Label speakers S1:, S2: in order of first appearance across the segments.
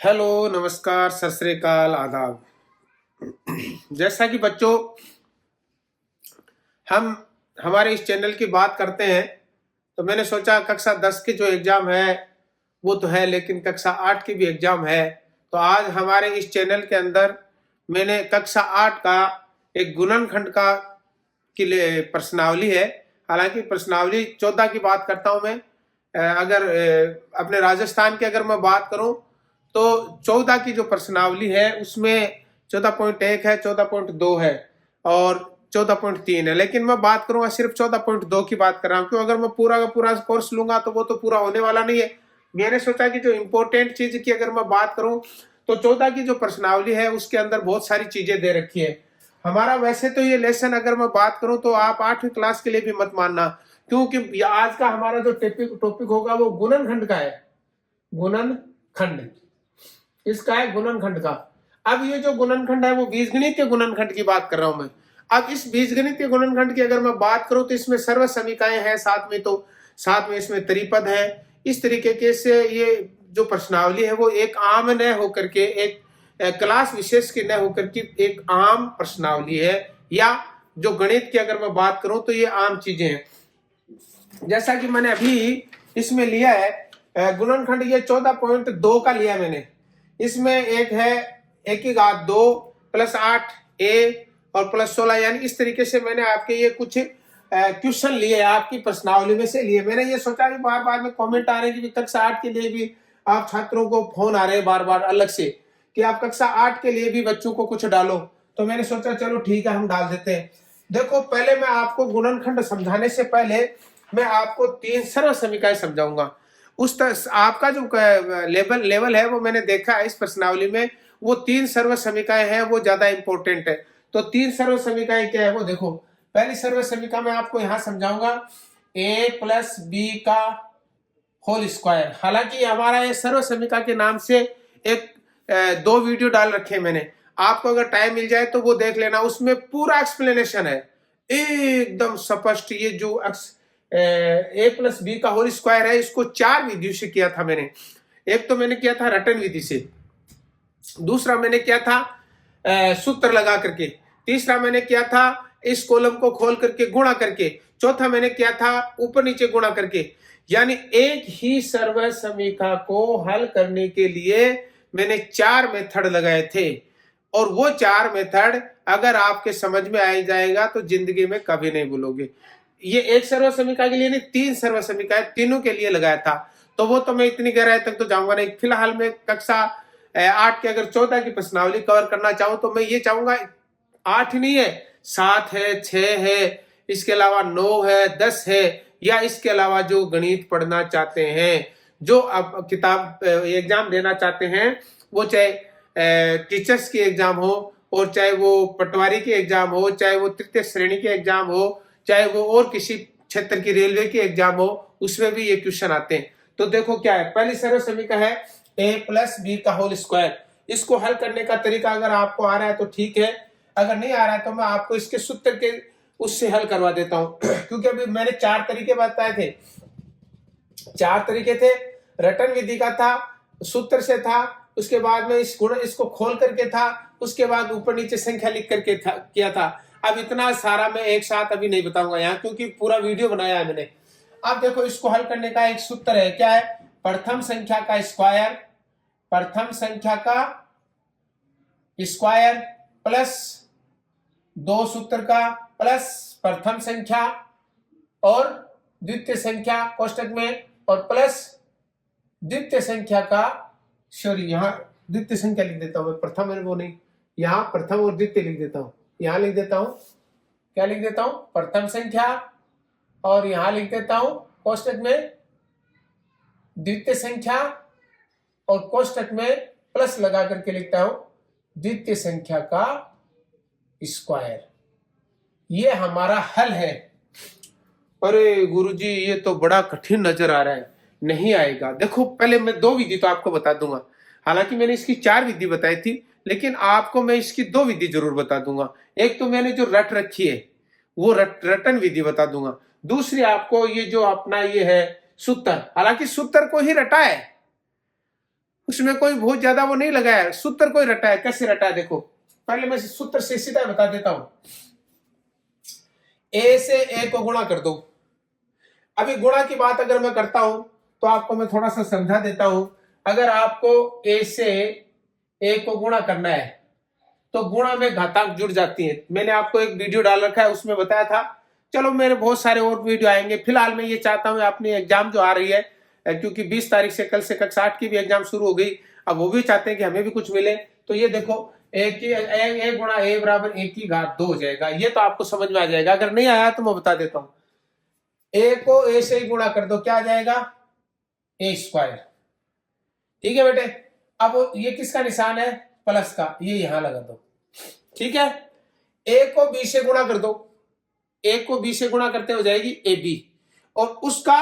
S1: Hello, नमस्कार, सत श्री अकाल, आदाब। जैसा कि बच्चों हम हमारे इस चैनल की बात करते हैं, तो मैंने सोचा कक्षा 10 की जो एग्ज़ाम है वो तो है, लेकिन कक्षा 8 की भी एग्ज़ाम है। तो आज हमारे इस चैनल के अंदर मैंने कक्षा 8 का एक गुणनखंड का के लिए प्रश्नावली है। हालांकि प्रश्नावली 14 की बात करता हूं मैं। अगर अपने राजस्थान की अगर मैं बात करूं तो 14 की जो प्रश्नावली है उसमें 14.1 है, 14.2 है और 14.3 है। लेकिन मैं बात करूंगा सिर्फ 14.2 की बात कर रहा हूँ, क्यों अगर मैं पूरा का पूरा कोर्स लूंगा तो वो तो पूरा होने वाला नहीं है। मैंने सोचा कि जो इम्पोर्टेंट चीज की अगर मैं बात करूं तो 14 की जो प्रश्नावली है उसके अंदर बहुत सारी चीजें दे रखी है। हमारा वैसे तो ये लेसन अगर मैं बात करूं तो आप 8वीं क्लास के लिए भी मत मानना, क्योंकि आज का हमारा जो टॉपिक होगा वो गुणनखंड का है। गुणनखंड इसका है, गुणनखंड का। अब ये जो गुणनखंड है वो बीजगणित के गुणनखंड की बात कर रहा हूं मैं। अब इस बीजगणित के गुणनखंड की अगर मैं बात करूं तो इसमें सर्व समीकाएं हैं, साथ में इसमें त्रिपद है। इस तरीके के से ये जो प्रश्नावली है वो एक आम न होकर के, एक क्लास विशेष की न होकर के एक आम प्रश्नावली है। या जो गणित की अगर मैं बात करूं तो ये आम चीजें हैं। जैसा कि मैंने अभी इसमें लिया है गुणनखंड, ये 14.2 का लिया मैंने। इसमें एक है 1 की घात 2 प्लस 8 ए और प्लस 16, यानी इस तरीके से मैंने आपके ये कुछ क्वेश्चन लिए, आपकी प्रश्नावली में से लिए। मैंने ये सोचा कि बार बार में कमेंट आ रहे हैं कि कक्षा 8 के लिए भी आप छात्रों को फोन आ रहे हैं बार बार अलग से कि आप कक्षा 8 के लिए भी बच्चों को कुछ डालो, तो मैंने सोचा चलो ठीक है हम डाल देते हैं। देखो, पहले मैं आपको गुणनखंड समझाने से पहले मैं आपको 3 सरल समीकरण समझाऊंगा। आपका जो लेवल है वो मैंने देखा है इस प्रश्नावली में, वो 3 सर्व समीकरण है, वो ज्यादा इंपॉर्टेंट है। तो 3 सर्व समीकरण क्या है वो देखो। पहली सर्व समीकरण मैं आपको यहां समझाऊंगा, a प्लस बी का होल स्क्वायर। हालांकि हमारा ये सर्व समीकरण के नाम से एक 2 वीडियो डाल रखे हैं मैंने, आपको अगर टाइम मिल जाए तो वो देख लेना, उसमें पूरा एक्सप्लेनेशन है एकदम स्पष्ट। ये जो ए प्लस बी का होल स्क्वायर है इसको 4 विधियों से किया था मैंने। एक तो मैंने किया था रटन विधि से, दूसरा मैंने किया था सूत्र लगा करके, तीसरा मैंने किया था इस कॉलम को खोल करके गुणा करके, चौथा मैंने किया था ऊपर नीचे गुणा करके। यानी एक ही सर्व समीकरण को हल करने के लिए मैंने 4 मेथड लगाए थे, और वो 4 मेथड अगर आपके समझ में आ जाएगा तो जिंदगी में कभी नहीं भूलोगे। ये एक सर्व समीकरण के लिए नहीं, 3 सर्व समीकरण तीनों के लिए लगाया था। तो वो तो मैं इतनी गहराई तक तो जाऊंगा नहीं। फिलहाल मैं कक्षा 8 के अगर 14 की प्रश्नावली कवर करना चाहूं तो मैं ये चाहूंगा 8 नहीं है, 7 है, 6 है, इसके अलावा 9 है, 10 है, या इसके अलावा जो गणित पढ़ना चाहते हैं, जो अब किताब एग्जाम देना चाहते हैं, वो चाहे टीचर्स की एग्जाम हो और चाहे वो पटवारी की एग्जाम हो, चाहे वो तृतीय श्रेणी की एग्जाम हो, चाहे वो और किसी क्षेत्र की रेलवे की एग्जाम हो, उसमें भी ये क्वेश्चन आते हैं। तो देखो क्या है, पहली सर्व समीकरण है a प्लस बी का होल स्क्वायर। इसको हल करने का तरीका अगर आपको आ रहा है तो ठीक है, अगर नहीं आ रहा है तो मैं आपको इसके सूत्र के उससे हल करवा देता हूं क्योंकि अभी मैंने 4 तरीके बताए थे। 4 तरीके थे, रटन विधि का था, सूत्र से था, उसके बाद में इसको खोल करके था, उसके बाद ऊपर नीचे संख्या लिख करके किया था। अब इतना सारा मैं एक साथ अभी नहीं बताऊंगा यहाँ, क्योंकि पूरा वीडियो बनाया है मैंने। अब देखो, इसको हल करने का एक सूत्र है, क्या है, प्रथम संख्या का स्क्वायर, प्रथम संख्या का स्क्वायर प्लस 2 सूत्र का प्लस प्रथम संख्या और द्वितीय संख्या कोष्टक में, और प्लस द्वितीय संख्या का, सॉरी यहां द्वितीय संख्या लिख देता हूं मैं, प्रथम है वो नहीं, यहां प्रथम और द्वितीय लिख देता हूं। यहां लिख देता हूं, क्या लिख देता हूं, प्रथम संख्या, और यहां लिख देता हूं कोष्टक में द्वितीय संख्या, और कोष्टक में प्लस लगा करके लिखता हूं द्वितीय संख्या का स्क्वायर। ये हमारा हल है। अरे गुरुजी ये तो बड़ा कठिन नजर आ रहा है, नहीं आएगा। देखो, पहले मैं 2 विधि तो आपको बता दूंगा। हालांकि मैंने इसकी 4 विधि बताई थी, लेकिन आपको मैं इसकी 2 विधि जरूर बता दूंगा। एक तो मैंने जो रट रखी है वो रटन विधि बता दूंगा, दूसरी आपको ये जो अपना ये है सूत्र, हालांकि सूत्र को ही रटा है, उसमें कोई बहुत ज्यादा वो नहीं लगाया, सूत्र कोई रटा है। कैसे रटा है देखो, पहले मैं सूत्र से सीधा बता देता हूं। ए से ए को गुणा कर दो। अभी गुणा की बात अगर मैं करता हूं तो आपको मैं थोड़ा सा समझा देता हूं। अगर आपको ए से ए को गुणा करना है तो गुणा में घातांक जुड़ जाती है। मैंने आपको एक वीडियो डाल रखा है, उसमें बताया था। चलो मेरे बहुत सारे और वीडियो आएंगे। फिलहाल मैं ये चाहता हूं अपनी एग्जाम जो आ रही है, क्योंकि 20 तारीख से, कल से कक्षा 8 की भी एग्जाम शुरू हो गई, अब वो भी चाहते हैं कि हमें भी कुछ मिले। तो ये देखो, ए गुणा ए बराबर ए की घात 2 हो जाएगा। ये तो आपको समझ में आ जाएगा। अगर नहीं आया तो मैं बता देता हूं। ए को ए से ही गुणा कर दो, क्या आ जाएगा? ए स्क्वायर। ठीक है बेटे। अब ये किसका निशान है? प्लस का, ये यहां लगा दो। ठीक है। ए को बी से गुणा कर दो। ए को बी से गुणा करते हो जाएगी ए बी, और उसका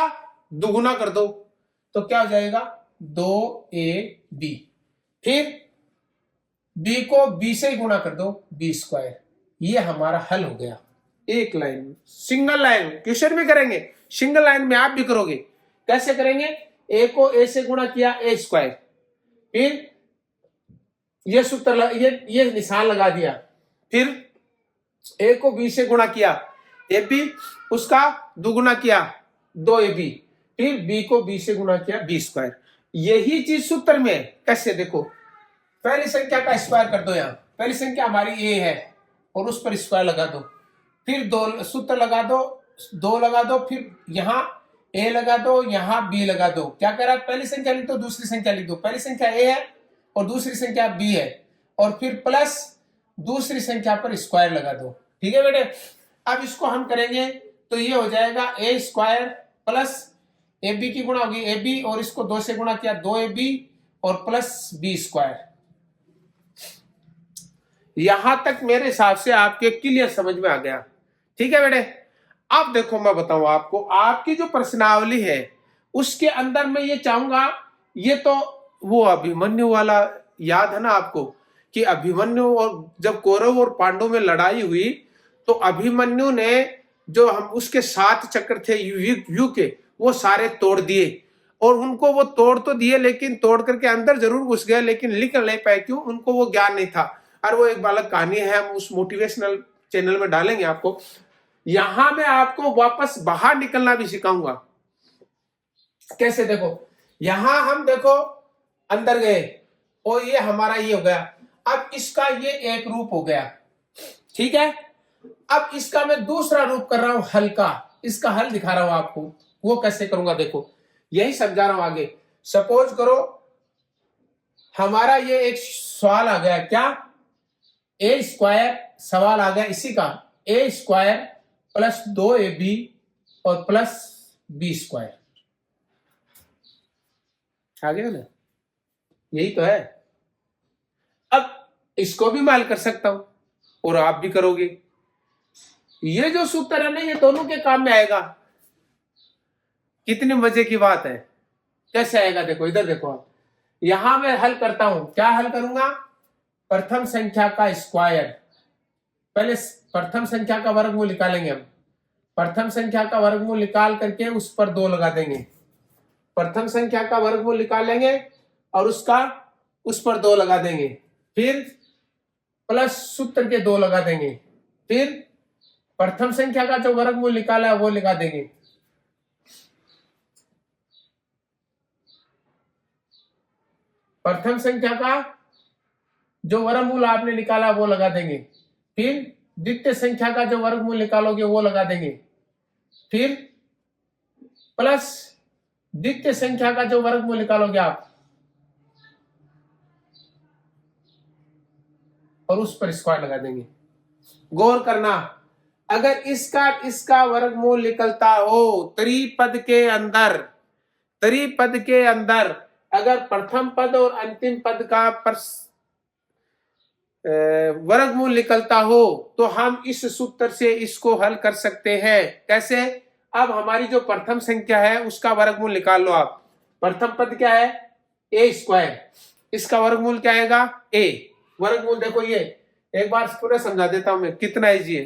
S1: दुगुना कर दो तो क्या हो जाएगा? 2ab। फिर बी को बी से गुणा कर दो, बी स्क्वायर। ये हमारा हल हो गया। एक लाइन में, सिंगल लाइन में क्वेश्चन भी करेंगे, सिंगल लाइन में आप भी करोगे। कैसे करेंगे? ए को ए से गुणा किया, ए स्क्वायर। फिर ये सूत्र, ये निशान लगा दिया। फिर ए को बी से गुणा किया, ए बी, उसका दुगुना किया, 2ab। फिर बी को बी से गुणा किया, बी स्क्वायर। यही चीज सूत्र में कैसे देखो, पहली संख्या का स्क्वायर कर दो। यहां पहली संख्या हमारी ए है और उस पर स्क्वायर लगा दो। फिर दो सूत्र लगा दो, 2 लगा दो। फिर यहां ए लगा दो, यहां बी लगा दो। क्या कह रहा है? पहली संख्या लिख दो, दूसरी संख्या लिख दो। पहली संख्या ए है और दूसरी संख्या बी है, और फिर प्लस दूसरी संख्या पर स्क्वायर लगा दो। ठीक है बेटे। अब इसको हम करेंगे तो ये हो जाएगा ए स्क्वायर प्लस ए बी की गुणा होगी ए बी, और इसको 2 से गुणा किया, 2ab, और प्लस बी स्क्वायर। यहां तक मेरे हिसाब से आपके क्लियर समझ में आ गया। ठीक है बेटे। अब देखो मैं बताऊं आपको, आपकी जो प्रश्नावली है उसके अंदर मैं ये चाहूंगा, ये तो वो अभिमन्यु वाला याद है ना आपको, कि अभिमन्यु और जब कौरव और पांडव में लड़ाई हुई तो अभिमन्यु ने जो हम उसके 7 चक्र थे यू के, वो सारे तोड़ दिए। और उनको वो तोड़ तो दिए, लेकिन तोड़ करके अंदर जरूर घुस गए, लेकिन निकल नहीं पाए। क्यों? उनको वो ज्ञान नहीं था। और वो एक बालक कहानी है, हम उस मोटिवेशनल चैनल में डालेंगे आपको। यहां मैं आपको वापस बाहर निकलना भी सिखाऊंगा। कैसे? देखो, यहां हम देखो अंदर गए और ये हमारा ये हो गया। अब इसका ये एक रूप हो गया। ठीक है। अब इसका मैं दूसरा रूप कर रहा हूं, हल का। इसका हल दिखा रहा हूं आपको। वो कैसे करूंगा देखो, यही समझा रहा हूं आगे। सपोज करो हमारा ये एक सवाल आ गया, क्या? ए स्क्वायर सवाल आ गया इसी का, ए स्क्वायर प्लस 2ab और प्लस बी स्क्वायर। आ गया ना? यही तो है। अब इसको भी मैं हल कर सकता हूं और आप भी करोगे। ये जो सूत्र है ना, ये दोनों के काम में आएगा। कितनी मजे की बात है। कैसे आएगा देखो, इधर देखो आप। यहां मैं हल करता हूं, क्या हल करूंगा? प्रथम संख्या का स्क्वायर, पहले प्रथम संख्या का वर्गमूल निकालेंगे हम। प्रथम संख्या का वर्गमूल निकाल करके उस पर 2 लगा देंगे। प्रथम संख्या का वर्गमूल निकालेंगे और उसका उस पर 2 लगा देंगे। फिर प्लस सूत्र के 2 लगा देंगे। फिर प्रथम संख्या का जो वर्गमूल निकाला है वो लगा देंगे। प्रथम संख्या का जो वर्गमूल आपने निकाला वो लगा देंगे। फिर द्वितीय संख्या का जो वर्गमूल निकालोगे वो लगा देंगे। फिर प्लस द्वितीय संख्या का जो वर्गमूल निकालोगे आप, और उस पर स्क्वायर लगा देंगे। गौर करना, अगर इसका वर्गमूल निकलता हो त्रिपद के अंदर अगर प्रथम पद और अंतिम पद का वर्गमूल निकलता हो तो हम इस सूत्र से इसको हल कर सकते हैं। कैसे? अब हमारी जो प्रथम संख्या है उसका वर्गमूल निकाल लो आप। प्रथम पद क्या है? A square. इसका वर्गमूल क्या आएगा? ए। वर्गमूल देखो, ये एक बार पूरा समझा देता हूं मैं, कितना इजी है।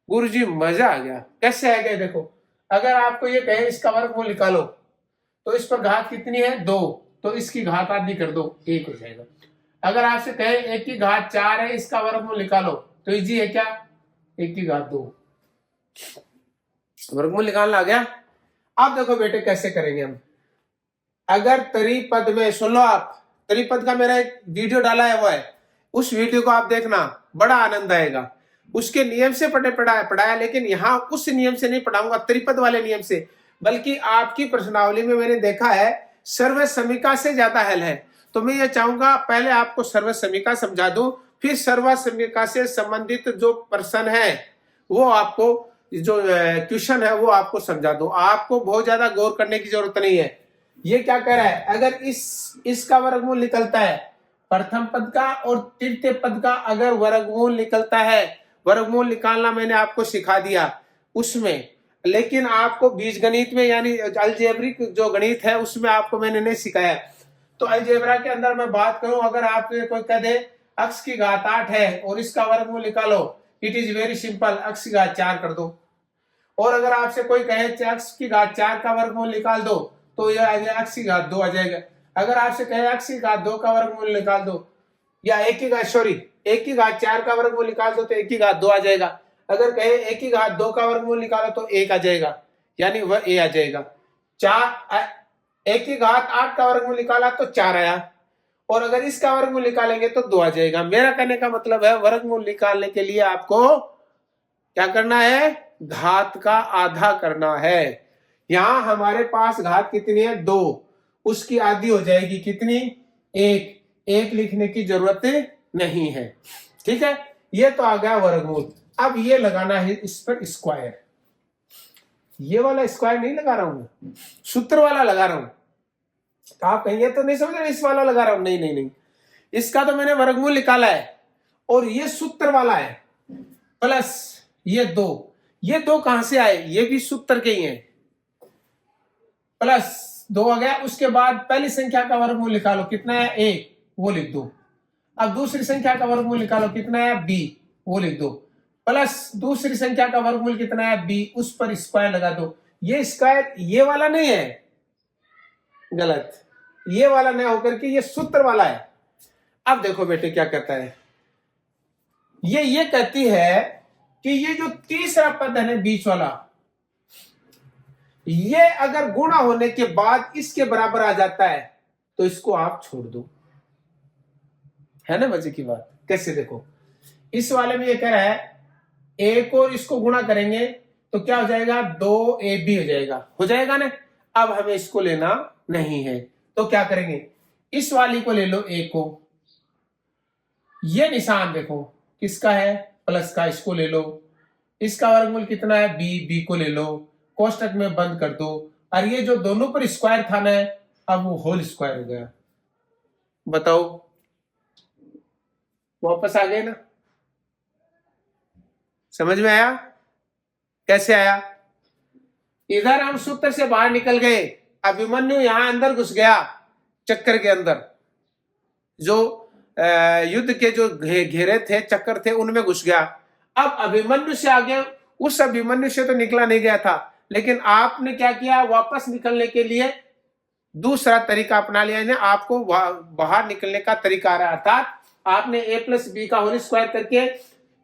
S1: गुरुजी मजा आ गया। कैसे आ गया देखो, अगर आपको ये कहे इसका वर्गमूल निकालो तो इस पर घात कितनी है? 2। तो इसकी घात आधी कर दो, 1 हो जाएगा। अगर आपसे कहे 1 की घात 4 है, इसका वर्गमूल निकालो, तो इजी है क्या, 1 की घात 2, वर्गमूल निकालना आ गया। अब देखो बेटे कैसे करेंगे हम। अगर त्रिपद में, सुन लो आप, त्रिपद का मेरा एक वीडियो डाला है हुआ है, उस वीडियो को आप देखना, बड़ा आनंद आएगा। उसके नियम से पढ़ाया, लेकिन यहाँ उस नियम से नहीं पढ़ाऊंगा, त्रिपद वाले नियम से, बल्कि आपकी प्रश्नावली में मैंने देखा है सर्व समीका से ज्यादा हल है। तो मैं ये चाहूंगा पहले आपको सर्व समीका समझा दूं, फिर सर्व समीका से संबंधित जो प्रश्न है वो आपको, जो क्वेश्चन है वो आपको समझा दूं। आपको बहुत ज्यादा गौर करने की जरूरत नहीं है। ये क्या कह रहा है, अगर इसका वर्गमूल निकलता है, प्रथम पद का और तृतीय पद का अगर वर्गमूल निकलता है, वर्गमूल निकालना मैंने आपको सिखा दिया उसमें, लेकिन आपको बीजगणित में यानी अलजेब्रिक जो गणित है उसमें आपको मैंने नहीं सिखाया। तो अलजेब्रा के अंदर मैं बात करूं, अगर आप कोई कह दे x की घात 8 है और इसका वर्गमूल निकालो, it is very simple, x की घात 4 कर दो। और अगर आपसे कोई कहे x की घात 4 का वर्गमूल निकाल दो, तो यह आ जाएगा x की घात 2 आ जाएगा। अगर आपसे कहे x की घात 2 का वर्गमूल निकाल दो, या 1 की घात 4 का वर्गमूल निकाल दो, तो 1 की घात 2 आ जाएगा। अगर कहे 1 की घात 2 का वर्गमूल निकालो तो 1 आ जाएगा, यानी वह a आ जाएगा। 1 की घात 8 का वर्गमूल निकाला तो 4 आया, और अगर इसका वर्गमूल निकालेंगे तो 2 आ जाएगा। मेरा कहने का मतलब है वर्गमूल निकालने के लिए आपको क्या करना है, घात का आधा करना है। यहां हमारे पास घात कितनी है, 2, उसकी आधी हो जाएगी कितनी, 1 लिखने की जरूरत नहीं है। ठीक है, ये तो आ गया वर्गमूल। अब ये लगाना है इस पर स्क्वायर, ये वाला स्क्वायर नहीं लगा रहा हूं, सूत्र वाला लगा रहा हूं। आप कहेंगे तो नहीं समझ रहे, इस वाला लगा रहा हूं, नहीं नहीं नहीं, इसका तो मैंने वर्गमूल निकाला है, और ये सूत्र वाला है, प्लस ये 2 कहां से आए, ये भी सूत्र के ही हैं, प्लस 2 आ गया। उसके बाद पहली संख्या का वर्गमूल निकालो, कितना है, a, वो लिख दो। अब दूसरी संख्या का वर्गमूल निकालो, कितना है, b, वो लिख दो। प्लस दूसरी संख्या का वर्गमूल कितना है, b, उस पर स्क्वायर लगा दो। ये स्क्वायर ये वाला नहीं है, गलत, ये वाला नहीं होकर के ये सूत्र वाला है। अब देखो बेटे क्या कहता है, ये कहती है कि ये जो तीसरा पद है ना बीच वाला, ये अगर गुणा होने के बाद इसके बराबर आ जाता है तो इसको आप छोड़ दो। है ना मजे की बात, कैसे देखो, इस वाले में ये कह रहा है एक और इसको गुणा करेंगे तो क्या हो जाएगा, 2ab हो जाएगा ना। अब हमें इसको लेना नहीं है, तो क्या करेंगे, इस वाली को ले लो, a को, ये निशान देखो किसका है, प्लस का, इसको ले लो। इसका वर्गमूल कितना है, b को ले लो, कोष्टक में बंद कर दो, और ये जो दोनों पर स्क्वायर था ना, अब वो होल स्क्वायर हो गया। बताओ, वापस आ गए ना, समझ में आया, कैसे आया। इधर हम सूत्र से बाहर निकल गए, अभिमन्यु यहां अंदर घुस गया, चक्कर के अंदर, जो युद्ध के जो घेरे थे, चक्कर थे, उनमें घुस गया। अब अभिमन्यु से आगे, उस अभिमन्यु से तो निकला नहीं गया था, लेकिन आपने क्या किया, वापस निकलने के लिए दूसरा तरीका अपना लिया है। आपको बाहर निकलने का तरीका आ रहा है, अर्थात आपने a + b का होल स्क्वायर करके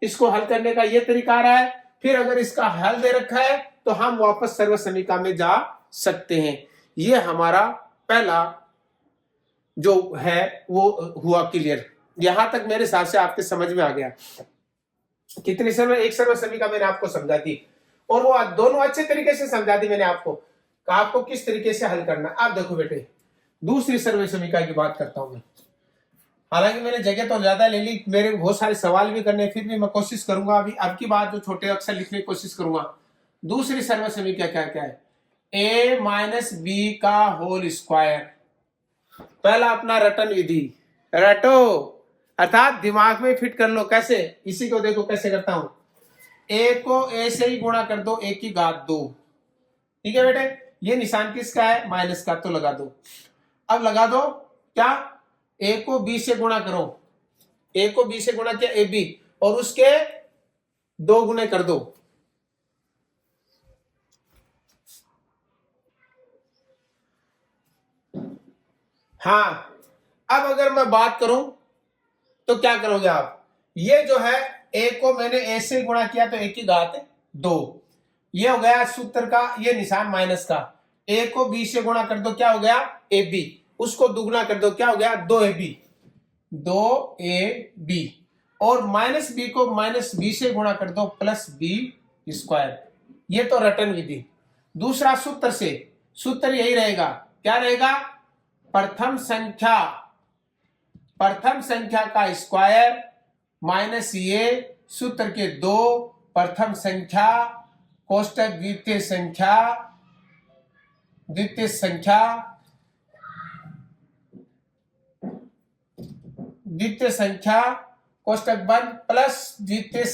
S1: इसको हल करने का ये तरीका आ रहा है। फिर अगर इसका हल दे रखा है तो हम वापस सर्व समीका में जा सकते हैं। ये हमारा पहला जो है वो हुआ क्लियर। यहां तक मेरे हिसाब से आपके समझ में आ गया। कितनी एक सर्व समीका मैंने आपको समझा दी, और वो दोनों अच्छे तरीके से समझा दी मैंने आपको किस तरीके से हल करना। अब देखो बेटे, दूसरी सर्व समीका की बात करता हूं मैं। हालांकि मैंने जगह तो ज्यादा ले ली, मेरे बहुत सारे सवाल भी करने, फिर भी मैं कोशिश करूंगा अभी अब की बात जो छोटे अक्षर लिखने की कोशिश करूंगा। दूसरी सर्व समीका क्या क्या है, a - b का होल स्क्वायर। पहला अपना रटन विधि, रटो, अर्थात दिमाग में फिट कर लो। कैसे, इसी को देखो कैसे करता हूं, a को a से ही गुणा कर दो, a की घात 2। ठीक है बेटे, ये निशान किसका है, माइनस का, तो लगा दो। अब लगा दो क्या, a को b से गुणा करो, a को b से गुणा किया ab, और उसके 2 गुणे कर दो। हाँ, अब अगर मैं बात करूं तो क्या करोगे आप, ये जो है ए को मैंने ए से गुणा किया तो ए की घात 2, ये हो गया सूत्र का ये निशान माइनस का। ए को बी से गुणा कर दो क्या हो गया ए बी, उसको दुगना कर दो क्या हो गया 2ab, 2ab, और माइनस बी को माइनस बी से गुणा कर दो प्लस बी स्क्वायर। ये तो रटन विधि। दूसरा सूत्र से, सूत्र यही रहेगा, क्या रहेगा, प्रथम संख्या का स्क्वायर माइनस ये सूत्र के 2 प्रथम संख्या कोष्टक द्वितीय संख्या कोष्टक बंद प्लस द्वितीय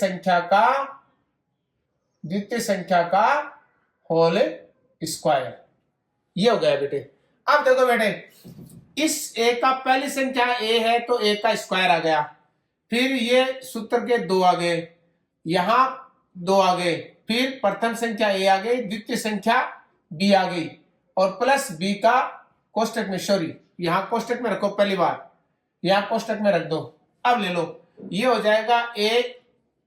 S1: संख्या का होल स्क्वायर। ये हो गया बेटे। अब देखो बेटे, इस ए का पहली संख्या ए है तो ए का स्क्वायर आ गया, फिर ये सूत्र के 2 आ गए, यहां 2 आ गए, फिर प्रथम संख्या ए आ गई, द्वितीय संख्या बी आ गई, और प्लस बी का कोष्टक में, सॉरी यहां कोष्टक में रखो, पहली बार यहां कोष्टक में रख दो। अब ले लो, ये हो जाएगा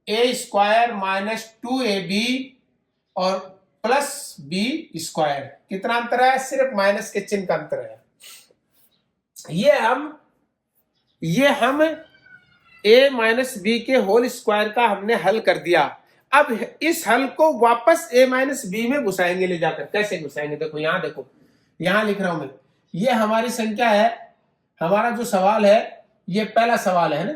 S1: ए स्क्वायर माइनस 2ab और प्लस बी स्क्वायर। कितना अंतर है, सिर्फ माइनस के चिन्ह का अंतर है। ये हम a माइनस बी के होल स्क्वायर का हमने हल कर दिया। अब इस हल को वापस a माइनस बी में घुसाएंगे ले जाकर। कैसे घुसाएंगे, देखो यहां लिख रहा हूं मैं, ये हमारी संख्या है, हमारा जो सवाल है ये पहला सवाल है ना,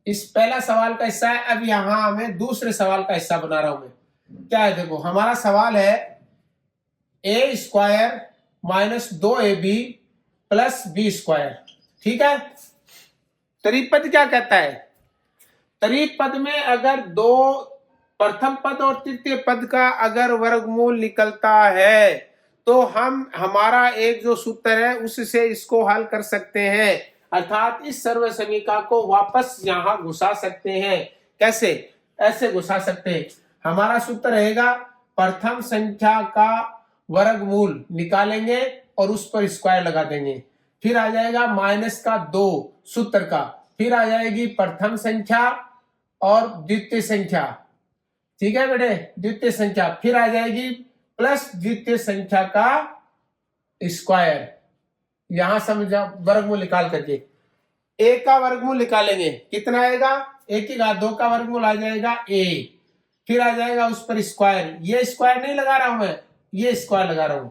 S1: इस पहला सवाल का हिस्सा है। अब यहां मैं दूसरे सवाल का हिस्सा बना रहा हूं मैं, क्या है देखो, हमारा सवाल है A square minus 2ab plus B square, ठीक है। तरीक पद क्या कहता है, तरीक पद में अगर दो प्रथम पद और तृतीय पद का अगर वर्गमूल निकलता है तो हम हमारा एक जो सूत्र है उससे इसको हल कर सकते हैं, अर्थात इस सर्व समीकरण को वापस यहां घुसा सकते हैं। कैसे, ऐसे घुसा सकते हैं। हमारा सूत्र रहेगा प्रथम संख्या का वर्गमूल निकालेंगे और उस पर स्क्वायर लगा देंगे, फिर आ जाएगा माइनस का 2 सूत्र का, फिर आ जाएगी प्रथम संख्या और द्वितीय संख्या, ठीक है बेटे, द्वितीय संख्या, फिर आ जाएगी प्लस द्वितीय संख्या का स्क्वायर। यहां समझा, वर्गमूल निकाल करके ए का वर्गमूल निकालेंगे, कितना आएगा, ए की घात 2 का वर्गमूल आ जाएगा ए, फिर आ जाएगा उस पर स्क्वायर, ये स्क्वायर नहीं लगा रहा हूं मैं, ये स्क्वायर लगा रहा हूं,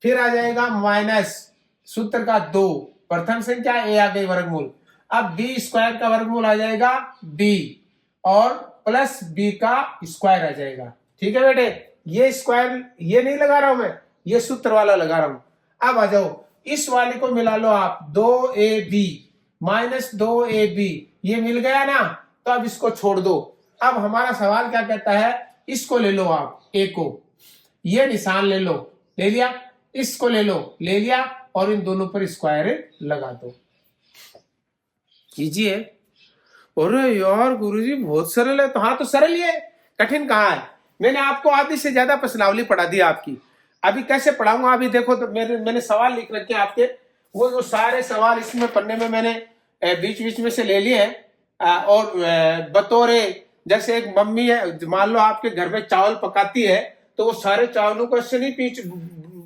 S1: फिर आ जाएगा माइनस सूत्र का 2 प्रथम संख्या ए आ गई वर्गमूल, अब बी स्क्वायर का वर्गमूल आ जाएगा बी और प्लस बी का स्क्वायर आ जाएगा, ठीक है बेटे। ये स्क्वायर ये नहीं लगा रहा हूं मैं, ये सूत्र वाला लगा रहा हूं। अब आ जाओ, इस वाले को मिला लो आप, 2ab माइनस 2ab, ये मिल गया ना, तो अब इसको छोड़ दो। अब हमारा सवाल क्या कहता है, इसको ले लो आप, ए को, ये निशान ले लो, ले लिया, इसको ले लो, ले लिया, और इन दोनों पर स्क्वायर लगा दो। कीजिए। अरे यार गुरुजी बहुत सरल है। तो हाँ, तो सरल ही है, कठिन कहाँ है। मैंने आपको आधी से ज्यादा प्रश्नावली पढ़ा दी आपकी, अभी कैसे पढ़ाऊंगा, अभी देखो तो मैंने सवाल लिख रखे हैं आपके, वो जो सारे सवाल इसमें पढ़ने में मैंने बीच बीच में से ले लिए हैं, और बतौरे, जैसे एक मम्मी है, मान लो आपके घर में चावल पकाती है, तो वो सारे चावलों को ऐसे नहीं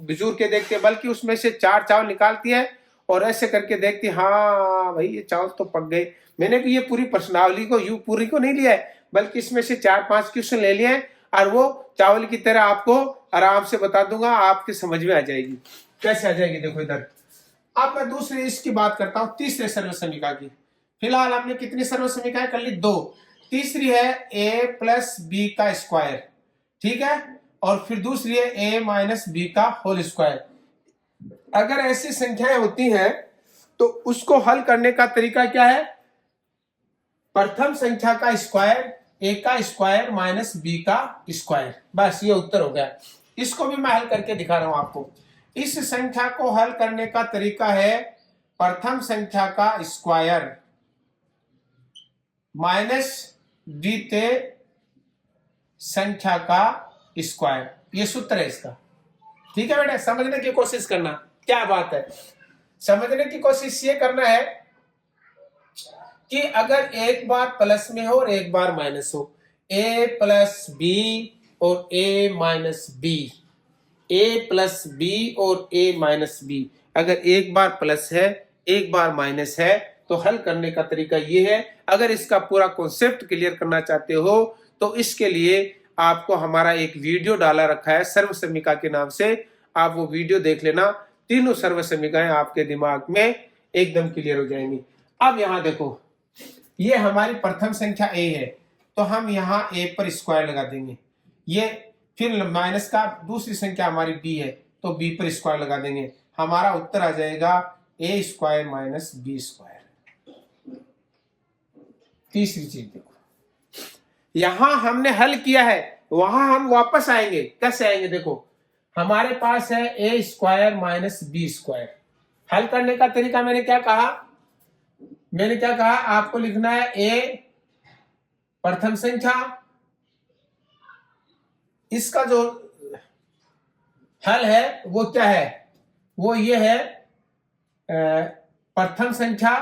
S1: भिजूर के देखती है, बल्कि उसमें से 4 चावल निकालती है और ऐसे करके देखती, हाँ भाई ये चावल तो पक गए। मैंने भी ये पूरी प्रश्नावली को यू पूरी को नहीं लिया है, बल्कि इसमें से 4-5 क्वेश्चन ले लिए हैं, और वो चावल की तरह आपको आराम से बता दूंगा, आपके समझ में आ जाएगी। कैसे आ जाएगी, देखो इधर। अब मैं दूसरी इसकी बात करता हूं, तीसरे सर्व समीकरण की। फिलहाल हमने कितनी सर्व समीकरण कर ली, 2। तीसरी है a प्लस बी का स्क्वायर, ठीक है, और फिर दूसरी है a माइनस बी का होल स्क्वायर। अगर ऐसी संख्याएं होती हैं तो उसको हल करने का तरीका क्या है, प्रथम संख्या का स्क्वायर, ए का स्क्वायर माइनस बी का स्क्वायर, बस ये उत्तर हो गया। इसको भी मैं हल करके दिखा रहा हूं आपको। इस संख्या को हल करने का तरीका है प्रथम संख्या का स्क्वायर माइनस द्वितीय संख्या का स्क्वायर, ये सूत्र है इसका, ठीक है बेटा, समझने की कोशिश करना क्या बात है। समझने की कोशिश ये करना है कि अगर एक बार प्लस में हो और एक बार माइनस हो, a प्लस बी और a minus B, a plus B और a माइनस बी, अगर एक बार प्लस है एक बार माइनस है तो हल करने का तरीका ये है। अगर इसका पूरा कॉन्सेप्ट क्लियर करना चाहते हो तो इसके लिए आपको हमारा एक वीडियो डाला रखा है सर्व समीका के नाम से, आप वो वीडियो देख लेना। तीनों सर्व समीकाएं आपके दिमाग में एकदम क्लियर हो जाएंगी। अब यहां देखो, ये हमारी प्रथम संख्या a है तो हम यहाँ a पर स्क्वायर लगा देंगे। ये फिर माइनस का दूसरी संख्या हमारी b है तो b पर स्क्वायर लगा देंगे। हमारा उत्तर आ जाएगा a square minus b square. तीसरी चीज देखो, यहां हमने हल किया है, वहां हम वापस आएंगे। कैसे आएंगे देखो, हमारे पास है a square minus b square. हल करने का तरीका मैंने क्या कहा, आपको लिखना है a प्रथम संख्या, इसका जो हल है वो क्या है, वो ये है प्रथम संख्या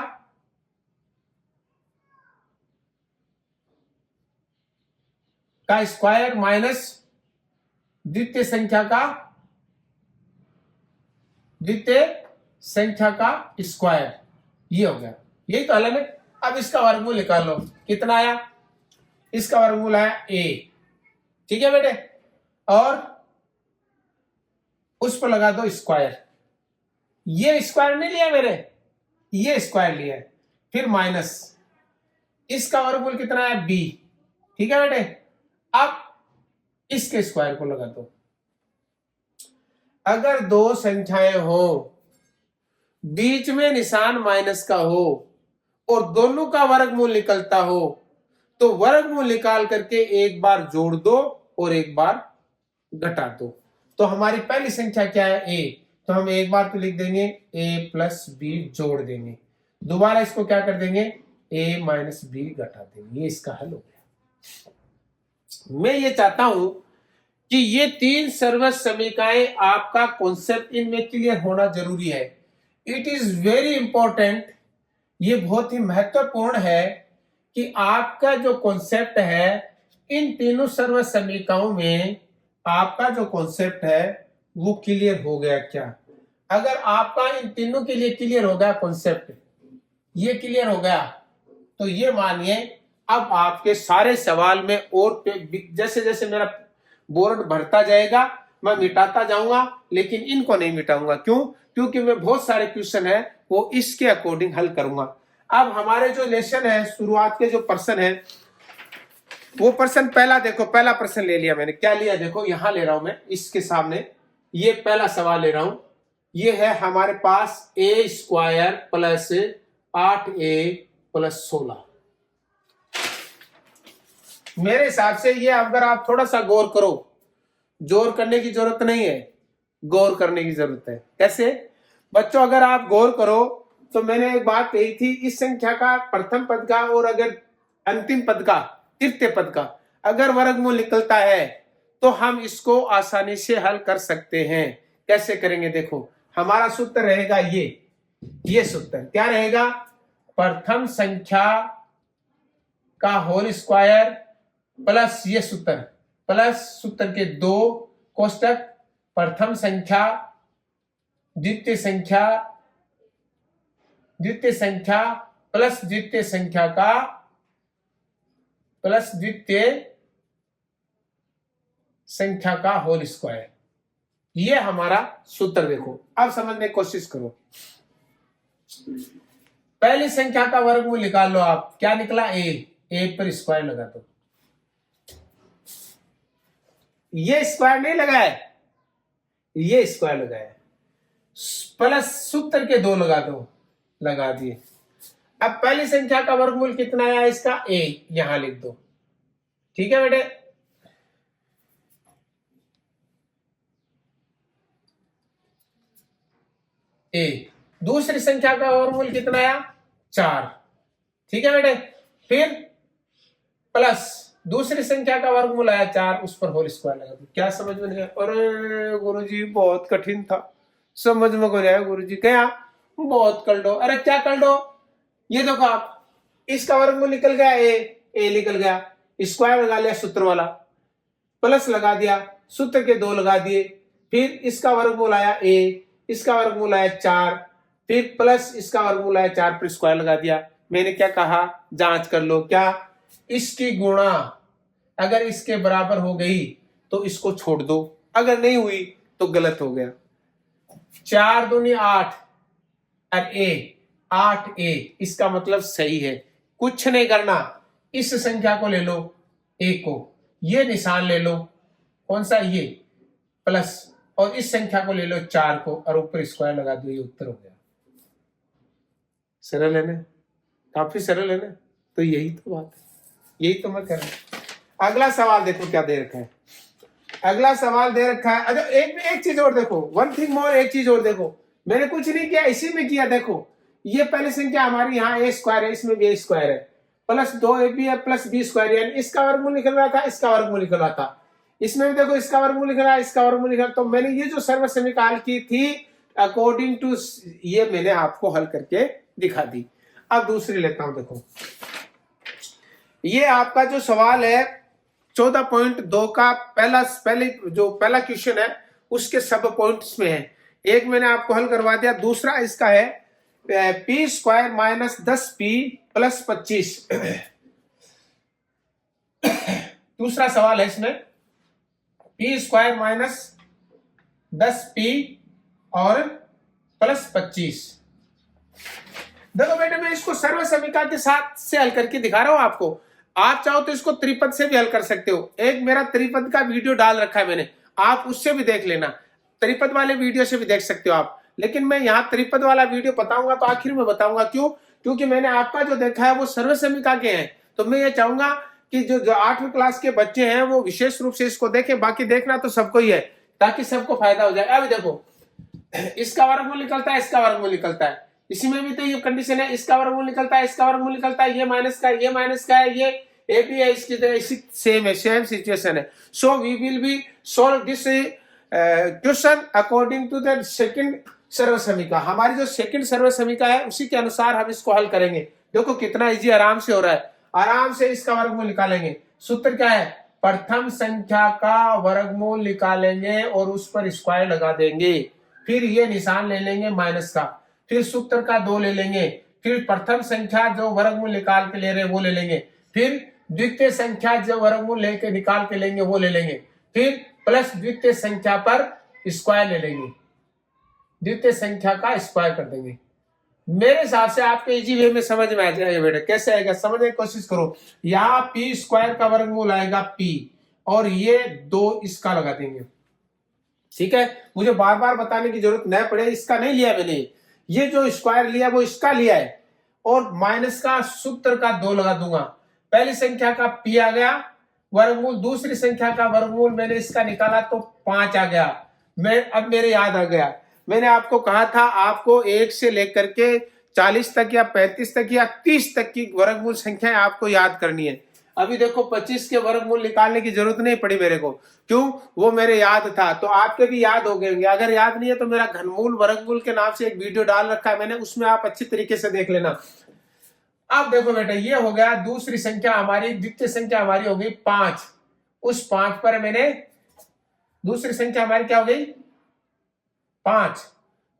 S1: का स्क्वायर माइनस द्वितीय संख्या का स्क्वायर, ये हो गया। यही तो हल है। अब इसका वर्गमूल निकाल लो, कितना आया, इसका वर्गमूल आया a, ठीक है बेटे, और उस पर लगा दो स्क्वायर। ये स्क्वायर नहीं लिया मैंने, ये स्क्वायर लिया है, फिर माइनस इसका वर्गमूल कितना है b, ठीक है बेटे। अब इसके स्क्वायर को लगा दो। अगर दो संख्याएं हो, बीच में निशान माइनस का हो और दोनों का वर्गमूल निकलता हो तो वर्गमूल निकाल करके एक बार जोड़ दो और एक बार घटा दो। तो हमारी पहली संख्या क्या है a, तो हम एक बार तो लिख देंगे a प्लस बी जोड़ देंगे, दोबारा इसको क्या कर देंगे a माइनस बी घटा देंगे। ये इसका हल हो गया। मैं ये चाहता हूं कि ये तीन सर्व समीकरणाएं आपका कॉन्सेप्ट इनमें क्लियर होना जरूरी है। इट इज वेरी इंपॉर्टेंट, ये बहुत ही महत्वपूर्ण है कि आपका जो कॉन्सेप्ट है इन तीनों सर्व समीकरणों में आपका जो कॉन्सेप्ट है वो क्लियर हो गया क्या। अगर आपका इन तीनों के लिए क्लियर हो गया कॉन्सेप्ट, ये क्लियर हो गया, तो ये मानिए अब आपके सारे सवाल में और जैसे जैसे मेरा बोर्ड भरता जाएगा मैं मिटाता जाऊंगा, लेकिन इनको नहीं मिटाऊंगा। क्यों? क्योंकि मैं बहुत सारे क्वेश्चन है वो इसके अकॉर्डिंग हल करूंगा। अब हमारे जो लेसन है, शुरुआत के जो प्रश्न है वो प्रश्न पहला देखो, पहला प्रश्न ले लिया मैंने। क्या लिया देखो, यहां ले रहा हूं मैं इसके सामने, ये पहला सवाल ले रहा हूं। ये है हमारे पास a square plus 8a plus 16। मेरे हिसाब से ये अगर आप थोड़ा सा गौर करो, जोर करने की जरूरत नहीं है, गौर करने की जरूरत है। कैसे बच्चों, अगर आप गौर करो तो मैंने एक बात कही थी, इस संख्या का प्रथम पद का और अगर अंतिम पद का, तृतीय पद का अगर वर्गमूल निकलता है तो हम इसको आसानी से हल कर सकते हैं। कैसे करेंगे देखो, हमारा सूत्र रहेगा ये सूत्र क्या रहेगा, प्रथम संख्या का होल स्क्वायर प्लस ये सूत्र, प्लस सूत्र के दो कोष्टक, प्रथम संख्या द्वितीय संख्या प्लस द्वितीय संख्या का प्लस द्वितीय संख्या का होल स्क्वायर। ये हमारा सूत्र देखो। अब समझने की कोशिश करो, पहली संख्या का वर्गमूल निकाल लो आप, क्या निकला a पर स्क्वायर लगा दो। ये स्क्वायर नहीं लगाए, ये स्क्वायर लगाया, प्लस सूत्र के दो लगा दो, लगा दिए। अब पहली संख्या का वर्गमूल कितना आया इसका a, यहां लिख दो, ठीक है बेटे। a, दूसरी संख्या का वर्गमूल कितना आया 4, ठीक है बेटे। फिर प्लस दूसरी संख्या का वर्गमूल आया 4, उस पर होल स्क्वायर लगा दो। क्या समझ में नहीं आया? अरे गुरुजी बहुत कठिन था, समझ में को आया गुरुजी। क्या बहुत कर दो। अरे क्या कर दो, ये देखो आप, इसका वर्गमूल निकल गया ए निकल गया, स्क्वायर लगा लिया सूत्र वाला, प्लस लगा दिया, सूत्र के 2 लगा दिए, फिर इसका वर्गमूल आया ए, इसका वर्गमूल आया 4, फिर प्लस इसका वर्गमूल आया 4 पर स्क्वायर लगा दिया। मैंने क्या कहा, जांच कर लो, क्या इसकी गुणा अगर इसके बराबर हो गई तो इसको छोड़ दो, अगर नहीं हुई तो गलत हो गया। 4 दूनी 8 और ए 8a, इसका मतलब सही है। कुछ नहीं करना, इस संख्या को ले लो a को, ये निशान ले लो, कौन सा, ये प्लस, और इस संख्या को ले लो 4 को और ऊपर स्क्वायर लगा दो, ये उत्तर हो गया। सरल है ना, काफी सरल है ना। तो यही तो बात है, यही तो मैं कह रहा हूं। अगला सवाल देखो क्या दे रखा है, अगला सवाल दे रखा है। अच्छा एक चीज और देखो, वन थिंग मोर, एक चीज और देखो, मैंने कुछ नहीं किया, इसी में किया। देखो ये पहली संख्या हमारी यहाँ ए स्क्वायर है, इसमें भी ए स्क्वायर है, प्लस 2ab है प्लस बी स्क्वायर, यानी इसका वर्गमूल निकल रहा था, इसका वर्गमूल निकल रहा था, इसमें भी देखो इसका वर्गमूल निकल रहा है, इसका वर्गमूल निकल। तो मैंने ये जो सर्व समीकरण की थी अकॉर्डिंग टू ये मैंने आपको हल करके दिखा दी। अब दूसरी लेता हूं, देखो ये आपका जो सवाल है 14.2 का पहला क्वेश्चन है, उसके सब पॉइंट्स में है। एक मैंने आपको हल करवा दिया, दूसरा इसका है P square minus 10p plus 25। दूसरा सवाल है इसमें पी स्क्वायर माइनस 10p और प्लस 25। देखो बेटे मैं इसको सर्व समीकरण के साथ से हल करके दिखा रहा हूं आपको। आप चाहो तो इसको त्रिपद से भी हल कर सकते हो, एक मेरा त्रिपद का वीडियो डाल रखा है मैंने, आप उससे भी देख लेना, त्रिपद वाले वीडियो से भी देख सकते हो आप। लेकिन मैं यहाँ त्रिपद वाला वीडियो बताऊंगा तो आखिर में बताऊंगा, क्यों, क्योंकि मैंने आपका जो देखा है वो सर्व समीकरण के हैं। तो मैं ये चाहूंगा कि जो 8वीं क्लास के बच्चे हैं वो विशेष रूप से इसको देखें, बाकी देखना तो सबको ही है, ताकि सबको फायदा हो जाए। अब देखो इसका वर्गमूल निकलता है, इसका वर्गमूल निकलता है, इसी में भी तो ये कंडीशन है, इसका वर्गमूल निकलता है, इसका वर्गमूल निकलता है, ये माइनस का, ये माइनस का है, ये ए भी है, इसकी तरह इसी सेम है, सेम सिचुएशन है। So we will be solve this question according to the second सर्व समीकरण। हमारी जो सेकंड सर्व समीकरण है उसी के अनुसार हम इसको हल करेंगे। देखो कितना इजी, आराम से हो रहा है, आराम से इसका वर्गमूल निकालेंगे। सूत्र क्या है, प्रथम संख्या का वर्गमूल निकालेंगे और उस पर स्क्वायर लगा देंगे, फिर ये निशान ले लेंगे माइनस का, फिर सूत्र का 2 ले लेंगे, फिर प्रथम संख्या जो वर्गमूल निकाल के ले रहे वो ले लेंगे, फिर द्वितीय संख्या जो वर्गमूल लेके निकाल के लेंगे वो ले लेंगे, फिर प्लस द्वितीय संख्या पर स्क्वायर ले लेंगे, द्वितीय संख्या का स्क्वायर कर देंगे। मेरे हिसाब से आपके इजी वे में समझ में आ जाएगा बेटा। कैसे आएगा समझने की कोशिश करो। यहाँ पी स्क्वायर का वर्गमूल आएगा पी, और ये 2 इसका लगा देंगे, ठीक है। मुझे बार बार बताने की जरूरत नहीं पड़े, इसका नहीं लिया मैंने, ये जो स्क्वायर लिया वो इसका लिया है, और माइनस का सूत्र का 2 लगा दूंगा। पहली संख्या का पी आ गया वर्गमूल, दूसरी संख्या का वर्गमूल मैंने इसका निकाला तो 5 आ गया। अब मेरे याद आ गया, मैंने आपको कहा था आपको 1 से लेकर के 40 तक या 35 तक या 30 तक की वर्गमूल संख्याएं आपको याद करनी है। अभी देखो 25 के वर्गमूल निकालने की जरूरत नहीं पड़ी मेरे को, क्यों, वो मेरे याद था, तो आपके भी याद हो गए होंगे। अगर याद नहीं है तो मेरा घनमूल वर्गमूल के नाम से एक वीडियो डाल रखा है मैंने, उसमें आप अच्छी तरीके से देख लेना। अब देखो बेटा ये हो गया दूसरी संख्या हमारी, द्वितीय संख्या हमारी हो गई 5, उस 5 पर मैंने दूसरी संख्या हमारी क्या हो गई 5,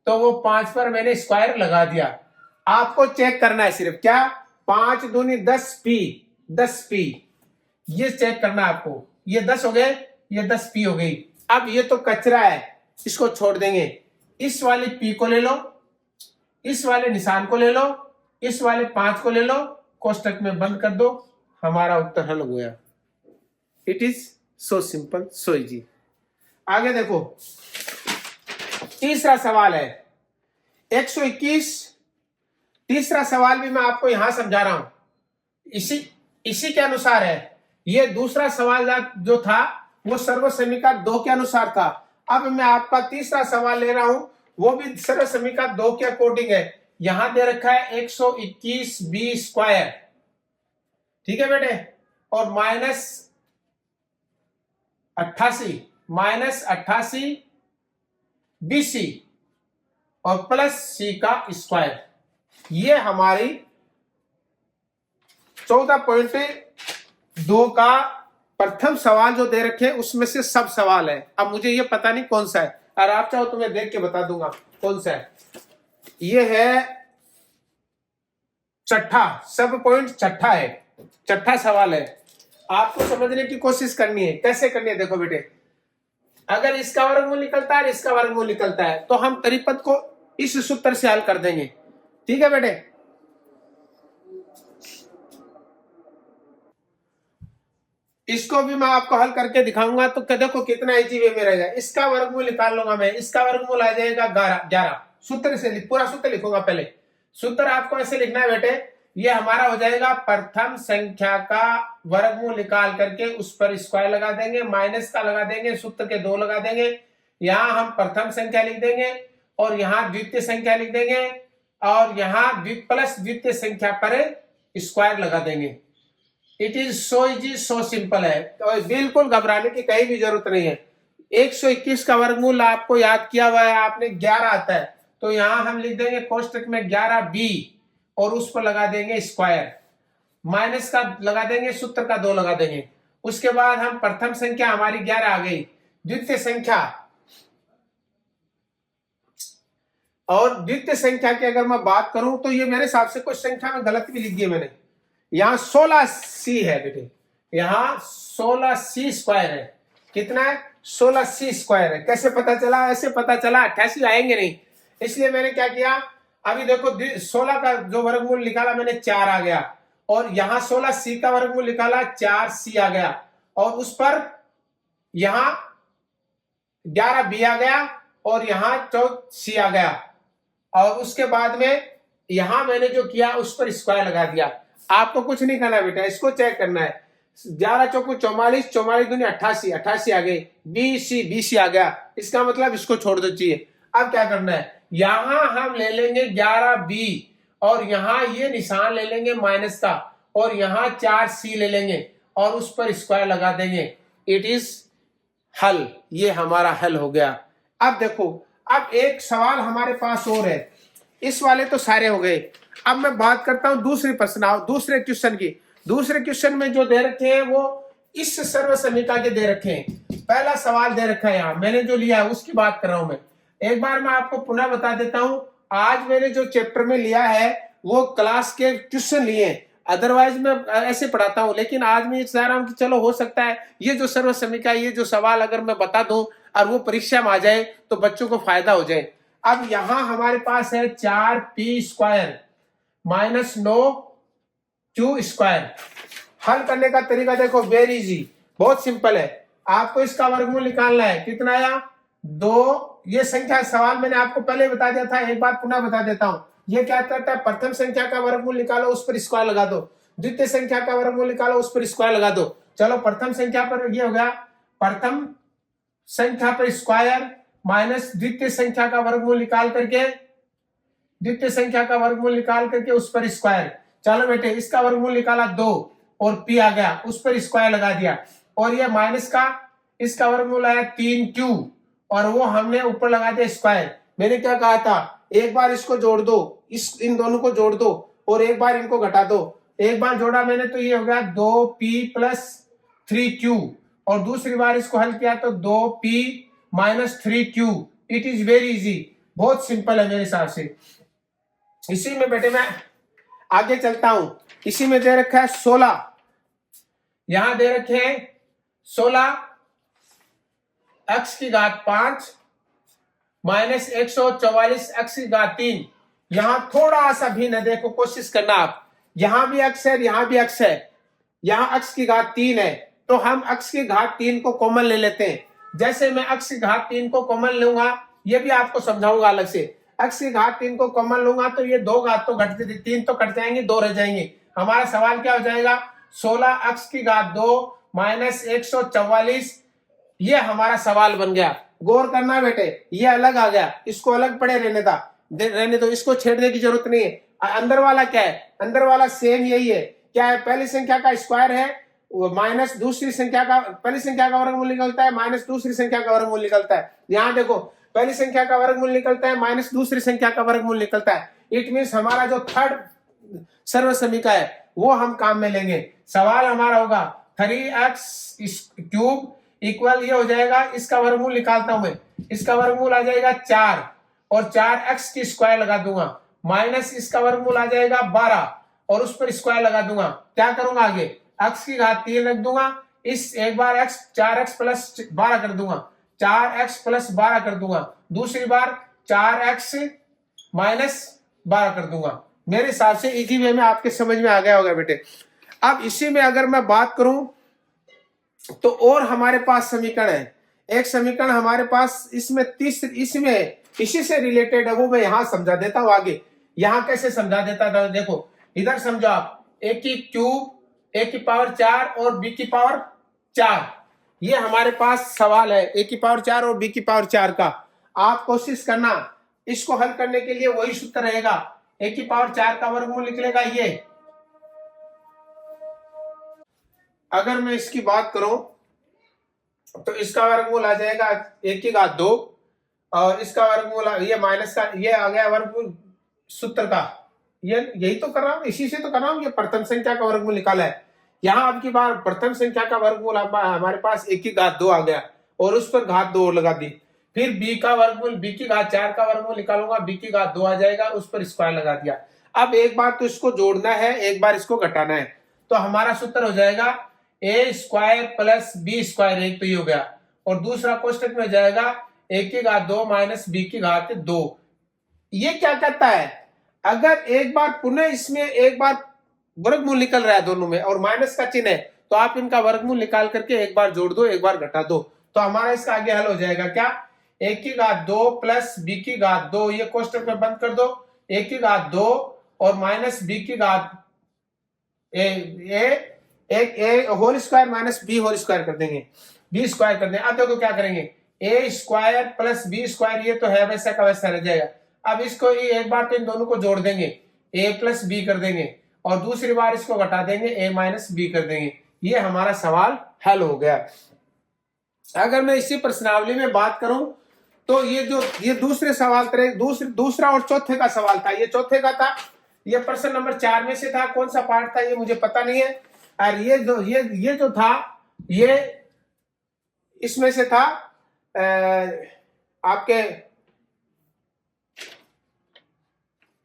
S1: तो वो 5 पर मैंने स्क्वायर लगा दिया। आपको चेक करना है सिर्फ क्या, 5 दूनी 10p, 10p, ये चेक करना है आपको। ये 10 हो गए, ये 10p हो गई। अब ये तो कचरा है, इसको छोड़ देंगे, इस वाली p को ले लो, इस वाले निशान को ले लो, इस वाले 5 को ले लो, कोष्टक में बंद कर दो, हमारा उत्तर हल हो गया। It is so simple, so easy. आगे देखो तीसरा सवाल है 121। तीसरा सवाल भी मैं आपको यहां समझा रहा हूं, इसी के अनुसार है। ये दूसरा सवाल जो था वो सर्व समीकरण 2 के अनुसार था। अब मैं आपका तीसरा सवाल ले रहा हूं, वो भी सर्व समीकरण 2 के अकॉर्डिंग है। यहां दे रखा है 121 बी स्क्वायर, ठीक है बेटे, और माइनस 88 BC और प्लस सी का स्क्वायर। ये हमारी 14.2 का प्रथम सवाल जो दे रखे हैं उसमें से सब सवाल है। अब मुझे ये पता नहीं कौन सा है, और आप चाहो तो मैं देख के बता दूंगा कौन सा है। ये है छठा, सब पॉइंट छठा है, छठा सवाल है। आपको समझने की कोशिश करनी है। कैसे करनी है देखो बेटे, अगर इसका वर्गमूल निकलता है, इसका वर्गमूल निकलता है, तो हम त्रिपद को इस सूत्र से हल कर देंगे। ठीक है बेटे, इसको भी मैं आपको हल करके दिखाऊंगा। तो देखो कितना इजी वे में रहेगा। इसका वर्गमूल निकाल लूंगा मैं, इसका वर्गमूल आ जाएगा 11। सूत्र से पूरा सूत्र लिखूंगा। पहले सूत्र आपको ऐसे लिखना है बेटे, ये हमारा हो जाएगा प्रथम संख्या का वर्गमूल निकाल करके उस पर स्क्वायर लगा देंगे, माइनस का लगा देंगे, सूत्र के 2 लगा देंगे। यहां हम प्रथम संख्या लिख देंगे और यहां द्वितीय संख्या लिख देंगे और यहां प्लस द्वितीय संख्या पर स्क्वायर लगा देंगे। It is so easy, so simple है, तो बिल्कुल घबराने की कहीं भी जरूरत नहीं है। 121 का वर्गमूल आपको याद किया हुआ है आपने, 11 आता है, तो यहां हम लिख देंगे कोष्टक में 11b और उस पर लगा देंगे स्क्वायर, माइनस का लगा देंगे, सूत्र का 2 लगा देंगे। उसके बाद हम प्रथम संख्या हमारी 11 आ गई, द्वितीय संख्या, और द्वितीय संख्या की अगर मैं बात करूं तो ये मेरे हिसाब से कुछ संख्या में गलत भी लिख दी है मैंने। यहां 16c है बेटे, यहां 16c स्क्वायर है। कितना है? 16c स्क्वायर है। कैसे पता चला? ऐसे पता चला, 88 आएंगे नहीं, इसलिए मैंने क्या किया, अभी देखो 16 का जो वर्गमूल निकाला मैंने 4 आ गया, और यहां 16c का वर्गमूल निकाला 4c आ गया, और उस पर यहां 11b आ गया और यहां 14c आ गया, और उसके बाद में यहां मैंने जो किया उस पर स्क्वायर लगा दिया। आपको कुछ नहीं करना बेटा, इसको चेक करना है। 11 चौको 44, 44 दूनी 88, 88 आ गई, BC आ गया, इसका मतलब इसको छोड़ दो चाहिए। अब क्या करना है, यहां हम ले लेंगे 11b और यहां ये निशान ले लेंगे माइनस का, और यहां 4c ले लेंगे और उस पर स्क्वायर लगा देंगे। इट इज हल, ये हमारा हल हो गया। अब देखो, अब एक सवाल हमारे पास और है, इस वाले तो सारे हो गए। अब मैं बात करता हूं दूसरे प्रश्न, दूसरे क्वेश्चन की। दूसरे क्वेश्चन में जो दे रखे हैं वो इस सर्व समीकरण के दे रखे हैं। पहला सवाल दे रखा है यहां, मैंने जो लिया है उसकी बात कर रहा हूं मैं। एक बार मैं आपको पुनः बता देता हूं, आज मैंने जो चैप्टर में लिया है वो क्लास के ट्यूशन लिए, अदरवाइज मैं ऐसे पढ़ाता हूं, लेकिन आज मैं चाह रहा हूं कि चलो हो सकता है ये जो सर्व समीकरण, ये जो सवाल अगर मैं बता दूं और वो परीक्षा में आ जाए तो बच्चों को फायदा हो जाए। अब यहां हमारे पास है 4p square minus 9q square. हल करने का तरीका देखो, वेरी इजी, बहुत सिंपल है। आपको इसका वर्गमूल निकालना है। कितना आया? 2। ये संख्या सवाल मैंने आपको पहले बता दिया था, एक बार पुनः बता देता हूं। ये क्या करता है, प्रथम संख्या का वर्गमूल निकालो, उस पर स्क्वायर लगा दो, द्वितीय संख्या का वर्गमूल निकालो, उस पर स्क्वायर लगा दो। चलो प्रथम संख्या पर ये हो गया, प्रथम संख्या पर स्क्वायर माइनस द्वितीय संख्या का वर्गमूल निकाल करके, द्वितीय संख्या का वर्गमूल निकाल करके उस पर स्क्वायर। चलो बेटे, इसका वर्गमूल निकाला 2 और p आ गया, उस पर स्क्वायर लगा दिया, और ये माइनस का, इसका वर्गमूल आया 3q और वो हमने ऊपर लगा दिया स्क्वायर। मैंने क्या कहा था, एक बार इसको जोड़ दो, इन दोनों को जोड़ दो और एक बार इनको घटा दो। एक बार जोड़ा मैंने तो ये हो गया 2p प्लस 3q, और दूसरी बार इसको हल किया तो 2p minus 3q। It is very easy, बहुत सिंपल है मेरे हिसाब से। इसी में बेटे मैं आगे चलता हूं। इसी में दे रखा है 16, यहां दे रखे हैं 16 x की घात 5 माइनस 144 x की घात 3। यहां थोड़ा सा भिन्न है, देखो कोशिश करना आप, यहां भी x है, यहां भी x है, यहां x की घात 3 है, तो हम x की घात 3 को कॉमन ले लेते हैं। जैसे मैं x की घात 3 को कॉमन लूंगा, ये भी आपको समझाऊंगा अलग से। x की घात 3 को कॉमन लूंगा तो ये 2 घात तो घट, 3 तो कट जाएंगे, 2 रह जाएंगे। हमारा सवाल क्या हो जाएगा, 16x की घात 2 माइनस 144, ये हमारा सवाल बन गया। गौर करना बेटे, ये अलग आ गया, इसको अलग पड़े रहने दो, इसको छेड़ने की जरूरत नहीं है। अंदर वाला क्या है, अंदर वाला सेम यही है। क्या है, पहली संख्या का स्क्वायर है माइनस दूसरी संख्या का, पहली संख्या का वर्गमूल निकलता है माइनस दूसरी संख्या का वर्गमूल निकलता है। यहां देखो पहली संख्या का वर्गमूल निकलता है माइनस दूसरी संख्या का वर्गमूल निकलता है। इट मीन्स हमारा जो थर्ड सर्व समीकरण है वो हम काम में लेंगे। सवाल हमारा होगा 3x³ इक्वल ये हो जाएगा, इसका वर्गमूल निकालता हूं मैं, इसका वर्गमूल आ जाएगा 4 और 4x की स्क्वायर लगा दूंगा, माइनस इसका वर्गमूल आ जाएगा 12 और उस पर स्क्वायर लगा दूंगा। क्या करूंगा आगे, x की घात 3 रख दूंगा, इस एक बार x 4x प्लस 12 कर दूंगा, 4x प्लस 12 कर दूंगा, दूसरी बार 4x माइनस 12 कर दूंगा। मेरे हिसाब से इसी वे में आपके समझ में आ गया होगा बेटे। अब इसी में अगर मैं बात करूं तो और हमारे पास समीकरण है, एक समीकरण हमारे पास इसमें इसमें इसी से रिलेटेड है, वो मैं यहां समझा देता हूं आगे। यहां कैसे समझा देता था, देखो इधर समझो आप, a की क्यूब, a की पावर 4 और b की पावर 4, ये हमारे पास सवाल है a की पावर 4 और b की पावर 4 का। आप कोशिश करना इसको हल करने के लिए वही सूत्र रहेगा, a की पावर 4 का वर्गमूल निकलेगा ये। अगर मैं इसकी बात करूं तो इसका वर्गमूल आ जाएगा a की घात 2 और इसका वर्गमूल ये माइनस का ये आ गया वर्गमूल सूत्र का, ये यही तो कर रहा हूं, इसी से तो कर रहा हूं। ये प्रथम संख्या का वर्गमूल निकाला है, यहां आपकी बार प्रथम संख्या का वर्गमूल हमारे पास a की घात 2 आ गया और उस पर घात 2 लगा दी। फिर b का वर्गमूल, b की घात 4 का वर्गमूल निकालूंगा, b की घात 2 आ जाएगा, उस पर स्क्वायर लगा दिया। अब एक बार तो इसको जोड़ना है, एक बार इसको घटाना है, तो हमारा सूत्र हो जाएगा a square plus b square, एक तो ये हो गया, और दूसरा कोष्टक में हो जाएगा a की घात 2 माइनस b की घात 2। ये क्या कहता है, अगर एक बार पुनः इसमें एक बार वर्गमूल निकल रहा है दोनों में और माइनस का चिन्ह है, तो आप इनका वर्गमूल निकाल करके एक बार जोड़ दो, एक बार घटा दो, तो हमारा इसका आगे हल हो जाएगा क्या, a की घात 2 प्लस b की घात 2, ये कोष्टक में बंद कर दो, a की घात 2 और माइनस b की घात एक whole square minus b whole square कर देंगे, b स्क्वायर कर देंगे। अब देखो क्या करेंगे, a square plus b square, ये तो है वैसा का वैसा रह जाएगा। अब इसको एक बार तो इन दोनों को जोड़ देंगे, a प्लस b कर देंगे और दूसरी बार इसको घटा देंगे, a माइनस b कर देंगे। ये हमारा सवाल हल हो गया। अगर मैं इसी प्रश्नावली में बात करूं तो ये दूसरे सवाल तरह दूसरा और चौथे का सवाल था, ये चौथे का था, ये प्रश्न नंबर 4 में से था। कौन सा पार्ट था ये मुझे पता नहीं है, और ये जो था ये इसमें से था आपके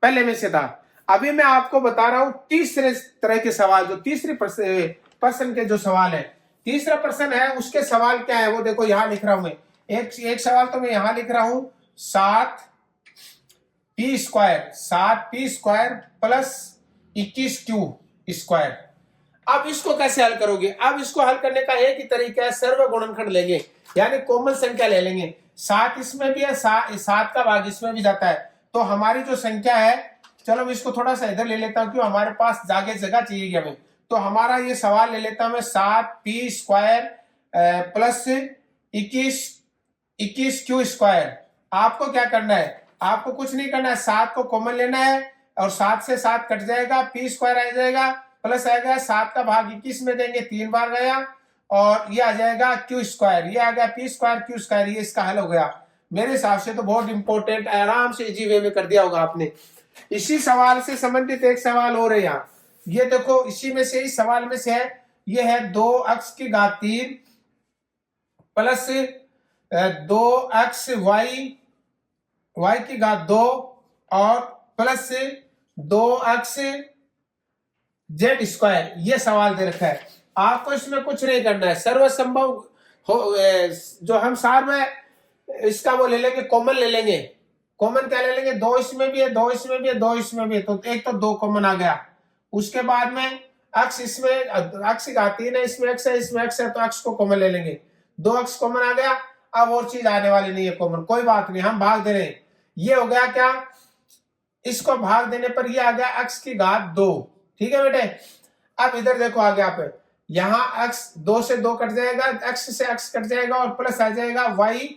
S1: पहले में से था। अभी मैं आपको बता रहा हूं तीसरे तरह के सवाल, जो तीसरे प्रश्न के जो सवाल है, तीसरा प्रश्न है उसके सवाल क्या है वो देखो यहां लिख रहा हूं मैं। एक सवाल तो मैं यहां लिख रहा हूं 7p square plus 21q square. अब इसको कैसे हल करोगे, अब इसको हल करने का एक ही तरीका है, सर्व गुणनखंड लेंगे, यानी कॉमन संख्या ले लेंगे। 7 इसमें भी है, 7 का भाग इसमें भी जाता है, तो हमारी जो संख्या है, चलो मैं इसको थोड़ा सा इधर ले लेता हूं क्यों हमारे पास जगह चाहिए हमें। तो हमारा ये सवाल ले लेता हूं मैं 7p square plus 21q square. आपको क्या करना है, आपको कुछ नहीं करना है, 7 को कॉमन लेना है और 7 से 7 कट जाएगा, p स्क्वायर आ जाएगा, प्लस आ गया 7 का भाग 21 में देंगे, 3 बार गया, और ये आ जाएगा q स्क्वायर, ये आ गया p स्क्वायर q स्क्वायर, ये इसका हल हो गया। मेरे हिसाब से तो बहुत इंपॉर्टेंट, आराम से इजी वे में कर दिया होगा आपने। इसी सवाल से संबंधित एक सवाल और है यहाँ, ये देखो इसी में से, इस सवाल में से है, ये है 2x की घात 3 प्लस 2x y की घात 2 और प्लस 2x z स्क्वायर, ये सवाल दे रखा है। आपको इसमें कुछ नहीं करना है, सर्वसंभव हो जो हम सार में इसका वो ले लेंगे, कॉमन ले लेंगे। कॉमन क्या ले लेंगे, 2 इसमें भी है, 2 इसमें भी है, 2 इसमें भी है, तो एक तो 2 कॉमन आ गया। उसके बाद में x इसमें x की घात 3 है, इसमें x है, इसमें x है, तो x को कॉमन ले लेंगे, 2x कॉमन आ गया। अब और चीज आने वाली नहीं है कॉमन, कोई बात नहीं, हम भाग दे रहे हैं। ये हो गया क्या, इसको भाग देने पर ये आ गया x की घात 2, ठीक है बेटे। अब इधर देखो आगे आप, यहाँ x 2 से 2 कट जाएगा, x से x कट जाएगा और प्लस आ जाएगा y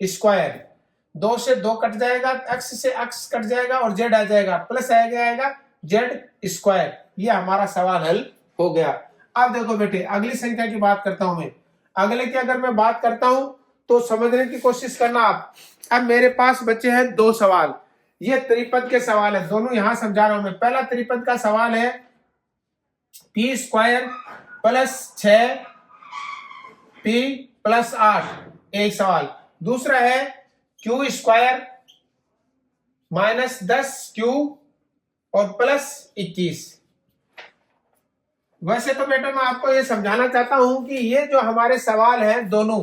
S1: स्क्वायर, 2 से 2 कट जाएगा, x से x कट जाएगा और z आ जाएगा, प्लस आ जाएगा z स्क्वायर। ये हमारा सवाल हल हो गया। अब देखो बेटे अगली संख्या की बात करता हूं मैं। अगले की अगर मैं बात करता हूं तो समझने की कोशिश करना आप। अब मेरे पास बचे हैं 2 सवाल, ये त्रिपद के सवाल है, दोनों यहां समझा रहा हूं मैं। पहला त्रिपद का सवाल है P square plus 6p plus 8, एक सवाल। दूसरा है क्यू स्क्वायर माइनस 10q और प्लस 21। वैसे तो बेटा मैं आपको ये समझाना चाहता हूं कि ये जो हमारे सवाल हैं दोनों,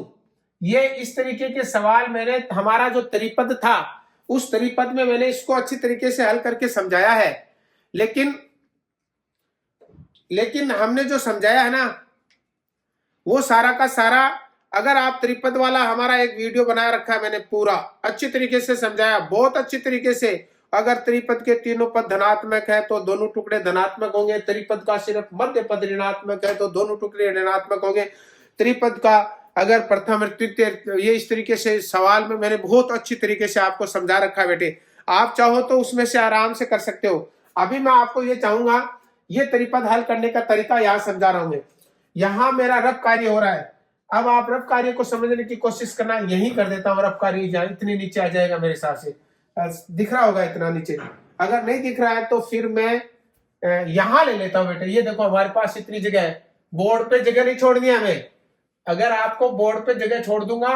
S1: ये इस तरीके के सवाल मैंने, हमारा जो त्रिपद था उस त्रिपद में मैंने इसको अच्छी तरीके से हल करके समझाया है। लेकिन हमने जो समझाया है ना, वो सारा का सारा, अगर आप त्रिपद वाला हमारा एक वीडियो बना रखा है मैंने, पूरा अच्छी तरीके से समझाया, बहुत अच्छी तरीके से। अगर त्रिपद के तीनों पद धनात्मक है तो दोनों टुकड़े धनात्मक होंगे, त्रिपद का सिर्फ मध्य पद ऋणात्मक है तो दोनों टुकड़े ऋणात्मक होंगे, त्रिपद का अगर प्रथम तृतीय, ये इस तरीके से सवाल में मैंने बहुत अच्छी तरीके से आपको समझा रखा है बेटे। आप चाहो तो उसमें से आराम से कर सकते हो। अभी मैं आपको ये चाहूंगा, ये त्रिपद हल करने का तरीका यहाँ समझा रहा हूं मैं। यहाँ मेरा रफ कार्य हो रहा है, अब आप रफ कार्य को समझने की कोशिश करना। यही कर देता हूँ रफ कार्य, जहाँ इतने नीचे आ जाएगा मेरे हिसाब से, दिख रहा होगा इतना नीचे। अगर नहीं दिख रहा है तो फिर मैं यहाँ ले लेता हूँ बेटे। ये देखो हमारे पास इतनी जगह है, बोर्ड पे जगह नहीं छोड़नी है हमें। अगर आपको बोर्ड पे जगह छोड़ दूंगा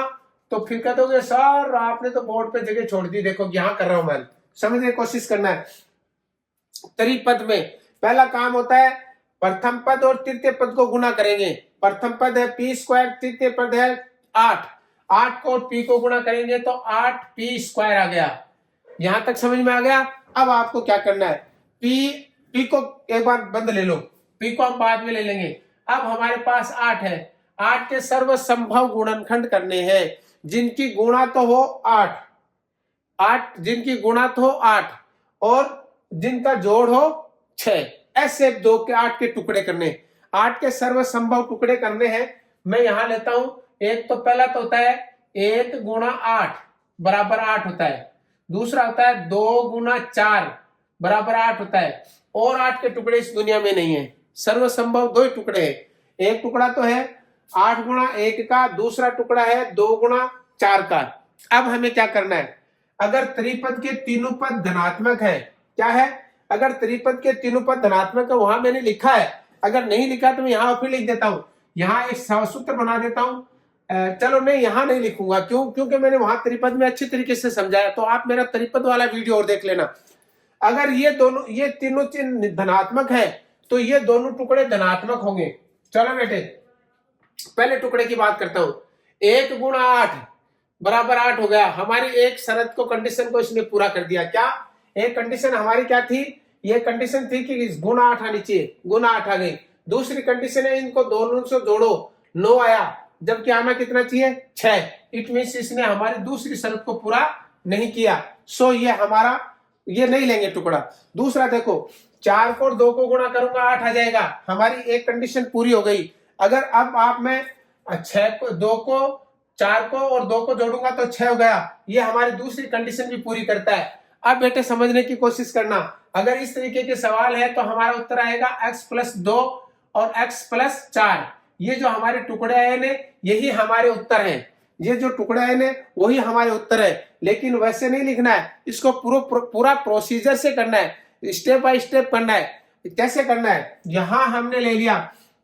S1: तो फिर कह दोगे सर आपने तो बोर्ड पे जगह छोड़ दी। देखो यहाँ कर रहा हूं मैं, समझने की कोशिश करना है। त्रिपद में पहला काम होता है, प्रथम पद और तृतीय पद को गुणा करेंगे। प्रथम पद है पी स्क्वायर, तृतीय पद है 8 को और p को गुणा करेंगे तो 8p स्क्वायर आ गया। यहां तक समझ में आ गया। अब आपको क्या करना है, p को एक बार बंद ले लो, p को हम बाद में ले लेंगे। अब हमारे पास 8 है, 8 के सर्व संभव गुणनखंड करने हैं, जिनकी गुणा तो हो 8, जिनकी गुणा तो हो 8 और जिनका जोड़ हो 6, ऐसे 2 के 8 के टुकड़े करने, 8 के सर्व संभव टुकड़े करने हैं। मैं यहां लेता हूं, एक तो पहला तो होता है 1 गुणा 8 बराबर 8 होता है, दूसरा होता है 2 गुणा 4 बराबर 8 होता है, और 8 के टुकड़े इस दुनिया में नहीं है, सर्व संभव 2 ही टुकड़े हैं। एक टुकड़ा तो है 8 गुणा 1 का, दूसरा टुकड़ा है 2 गुणा 4 का। अब हमें क्या करना है, अगर त्रिपद के तीनों पद धनात्मक है, क्या है, अगर त्रिपद के तीनों पद धनात्मक है, वहां मैंने लिखा है, अगर नहीं लिखा तो मैं यहां फिर लिख देता हूं, यहां एक सूत्र बना देता हूं। चलो नहीं, यहां नहीं लिखूंगा, क्योंकि मैंने वहां त्रिपद में अच्छी तरीके से समझाया, तो आप मेरा त्रिपद वाला वीडियो और देख लेना। अगर ये तीनों चिन्ह धनात्मक है तो ये दोनों टुकड़े धनात्मक होंगे। चलो बेटे पहले टुकड़े की बात करता हूं, 1 गुणा 8 बराबर 8 हो गया। हमारी एक शर्त को, कंडीशन को इसने पूरा कर दिया। क्या एक कंडीशन हमारी क्या थी, ये कंडीशन थी कि गुणा 8 आनी चाहिए, गुणा 8 आ गई। दूसरी कंडीशन है इनको दोनों से जोड़ो, 9 आया, जबकि आना कितना चाहिए 6। इट मींस इसने हमारी दूसरी शर्त को पूरा नहीं किया, सो ये हमारा, ये नहीं लेंगे टुकड़ा। दूसरा देखो, 4 को और 2 को गुणा करूंगा 8 आ जाएगा, हमारी एक कंडीशन पूरी हो गई। अगर अब आप मैं 6 को, 2 को, 4 को और 2 को जोड़ूंगा तो 6 हो गया, ये हमारी दूसरी कंडीशन भी पूरी करता है। अब बेटे समझने की कोशिश करना, अगर इस तरीके के सवाल है तो हमारा उत्तर आएगा x प्लस 2 और x प्लस 4। ये जो हमारे टुकड़े आए ने, यही हमारे उत्तर हैं, ये जो टुकड़े आए ने वही हमारे उत्तर है। लेकिन वैसे नहीं लिखना है, इसको पूरा प्रोसीजर से करना है, स्टेप बाय स्टेप करना है। कैसे करना है, यहां हमने ले लिया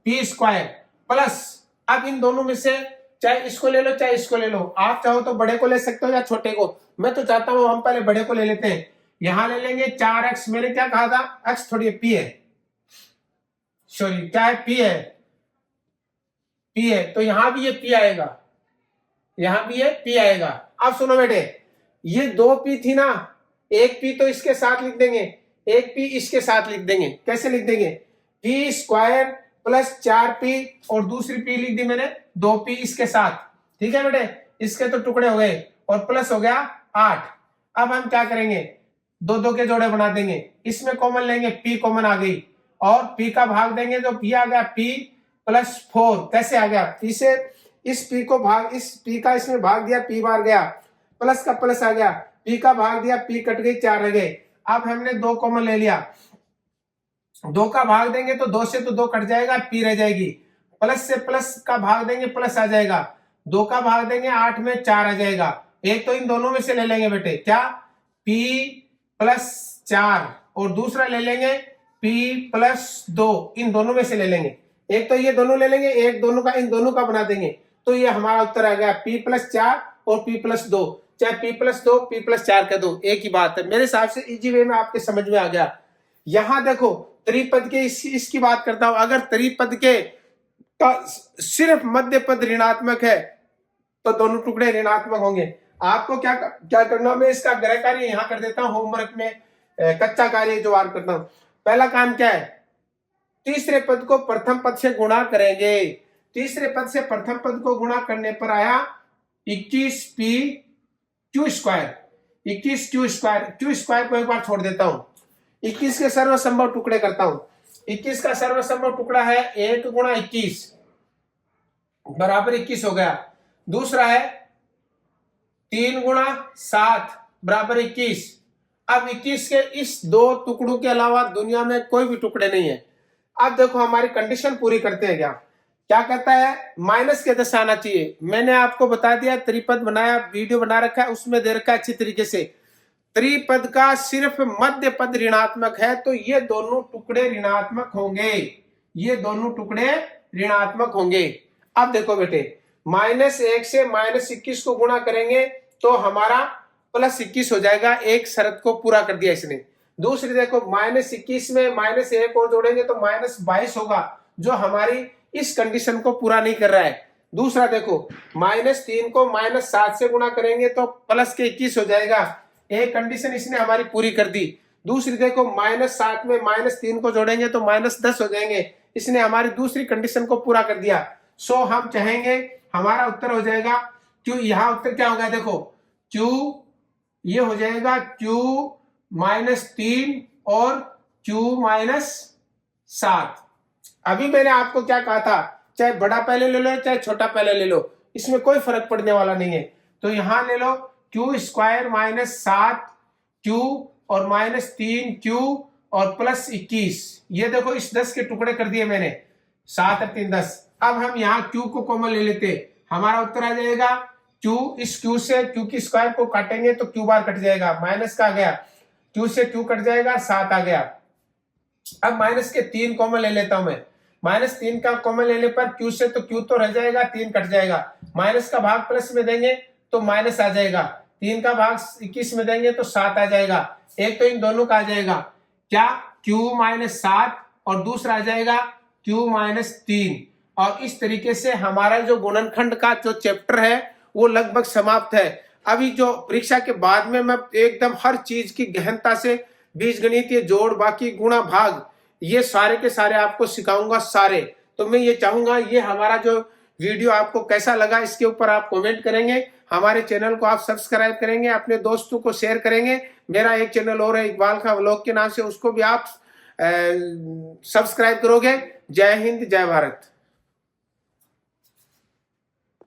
S1: पी स्क्वायर प्लस, अब इन दोनों में से चाहे इसको ले लो चाहे इसको ले लो, आप चाहो तो बड़े को ले सकते हो या छोटे को। मैं तो चाहता हूं हम पहले बड़े को ले लेते हैं। यहां ले लेंगे 4x, मैंने क्या कहा था, x थोड़ी p है, सॉरी क्या है, p है, p है, तो यहां भी ये p आएगा, यहां भी ये p आएगा। अब सुनो बेटे, ये 2p थी ना, एक p तो इसके साथ लिख देंगे, एक p इसके साथ लिख देंगे। कैसे लिख देंगे, p स्क्वायर प्लस 4p और दूसरी p लिख दी मैंने 2p इसके साथ, ठीक है बेटे, इसके तो टुकड़े हो गए और प्लस हो गया 8। अब हम क्या करेंगे, 2 के जोड़े बना देंगे, इसमें कॉमन लेंगे, p कॉमन आ गई और p का भाग देंगे तो p आ गया p प्लस 4। कैसे आ गया, p से इस p को भाग, इस p का इसमें भाग दिया, p बार गया, प्लस का प्लस आ गया, p का भाग दिया, p कट गई, 4 रह गए। अब हमने 2 कॉमन ले लिया, 2 का भाग देंगे तो 2 से तो 2 कट जाएगा, p रह जाएगी, प्लस से प्लस का भाग देंगे प्लस आ जाएगा, 2 का भाग देंगे 8 में 4 आ जाएगा। एक तो इन दोनों में से ले लेंगे बेटे, क्या, p + 4 और दूसरा ले लेंगे p + 2, इन दोनों में से ले लेंगे। एक तो ये दोनों ले लेंगे, एक दोनों का इन दोनों का बना देंगे, तो ये हमारा उत्तर आ गया p + 4 और p + 2, चाहे p + 2 p + 4 कर दो, एक ही बात है। मेरे हिसाब से इजी वे में आपके समझ में आ गया। यहां देखो त्रिपद के इसकी बात करता हूं, अगर त्रिपद के का सिर्फ मध्य पद ऋणात्मक है तो दोनों टुकड़े ऋणात्मक होंगे। आपको क्या क्या करना, मैं इसका गृह कार्य यहां कर देता हूं, होमवर्क में कच्चा कार्य जो वार करता हूं। पहला काम क्या है, तीसरे पद को प्रथम पद से गुणा करेंगे। तीसरे पद से प्रथम पद को गुणा करने पर आया 21p q square, 21q square को एक बार छोड़ देता हूं, 21 के सर्वसंभव टुकड़े करता हूं। 21 का सर्वसंभव टुकड़ा है 1 × 21 बराबर 21 हो गया। दूसरा है 3 × 7 बराबर 21। अब 21 के इस 2 टुकड़ों के अलावा दुनिया में कोई भी टुकड़े नहीं है। अब देखो हमारी कंडीशन पूरी करते हैं। क्या कहता है, माइनस के दशा आना चाहिए। मैंने आपको बता दिया, त्रिपद बनाया, वीडियो बना रखा है, उसमें दे रखा है अच्छी तरीके से। त्रिपद का सिर्फ मध्य पद ऋणात्मक है तो ये दोनों टुकड़े ऋणात्मक होंगे, ये दोनों टुकड़े ऋणात्मक होंगे। अब देखो बेटे, -1 से -21 को गुणा करेंगे तो हमारा +21 हो जाएगा। एक शर्त को पूरा कर दिया इसने। दूसरी देखो, -21 में -1 और जोड़ेंगे तो -22 होगा, जो हमारी इस कंडीशन को पूरा नहीं कर रहा है। दूसरा देखो, -3 को -7 से गुणा करेंगे तो +21 हो जाएगा। एक कंडीशन इसने हमारी पूरी कर दी। दूसरी देखो, -7 में -3 को जोड़ेंगे तो -10 हो जाएंगे, इसने हमारी दूसरी कंडीशन को पूरा कर दिया। सो हम चाहेंगे हमारा उत्तर हो जाएगा Q। यहाँ उत्तर क्या होगा, देखो Q ये हो जाएगा Q -3 और Q -7। अभी मैंने आपको क्या कहा था, चाहे बड़ा पहले ले लो चाहे छोटा पहले ले लो, इसमें कोई फर्क पड़ने वाला नहीं है। तो यहां ले लो Q² -7Q और -3Q और +21। ये देखो इस 10 के टुकड़े कर दिए मैंने, 7 और 3 10। अब हम यहाँ Q को कॉमन ले लेते, हमारा उत्तर आ जाएगा Q। इस Q से Q की स्क्वायर को काटेंगे तो Q बार कट जाएगा, माइनस का आ गया, Q से Q कट जाएगा, 7 आ गया। अब -3 कॉमन ले लेता हूं मैं, -3 का कॉमन लेने पर Q से तो Q तो रह जाएगा, 3 कट जाएगा, माइनस का भाग प्लस में देंगे तो माइनस आ जाएगा, 3 का भाग 21 में देंगे तो 7 आ जाएगा। एक तो इन दोनों का आ जाएगा क्या, Q -7 और दूसरा आ जाएगा Q -3। और इस तरीके से हमारा जो गुणनखंड का जो चैप्टर है वो लगभग समाप्त है। अभी जो परीक्षा के बाद में मैं एकदम हर चीज की गहनता से बीजगणितीय जोड़, बाकी गुणा भाग, ये सारे के सारे आपको सिखाऊंगा सारे। तो मैं ये चाहूंगा ये हमारा जो वीडियो आपको कैसा लगा इसके ऊपर आप कमेंट करेंगे, हमारे चैनल को आप सब्सक्राइब करेंगे, अपने दोस्तों को शेयर करेंगे। मेरा एक चैनल और है इकबाल खां व्लॉग के नाम से, उसको भी आप सब्सक्राइब करोगे। जय हिंद, जय भारत।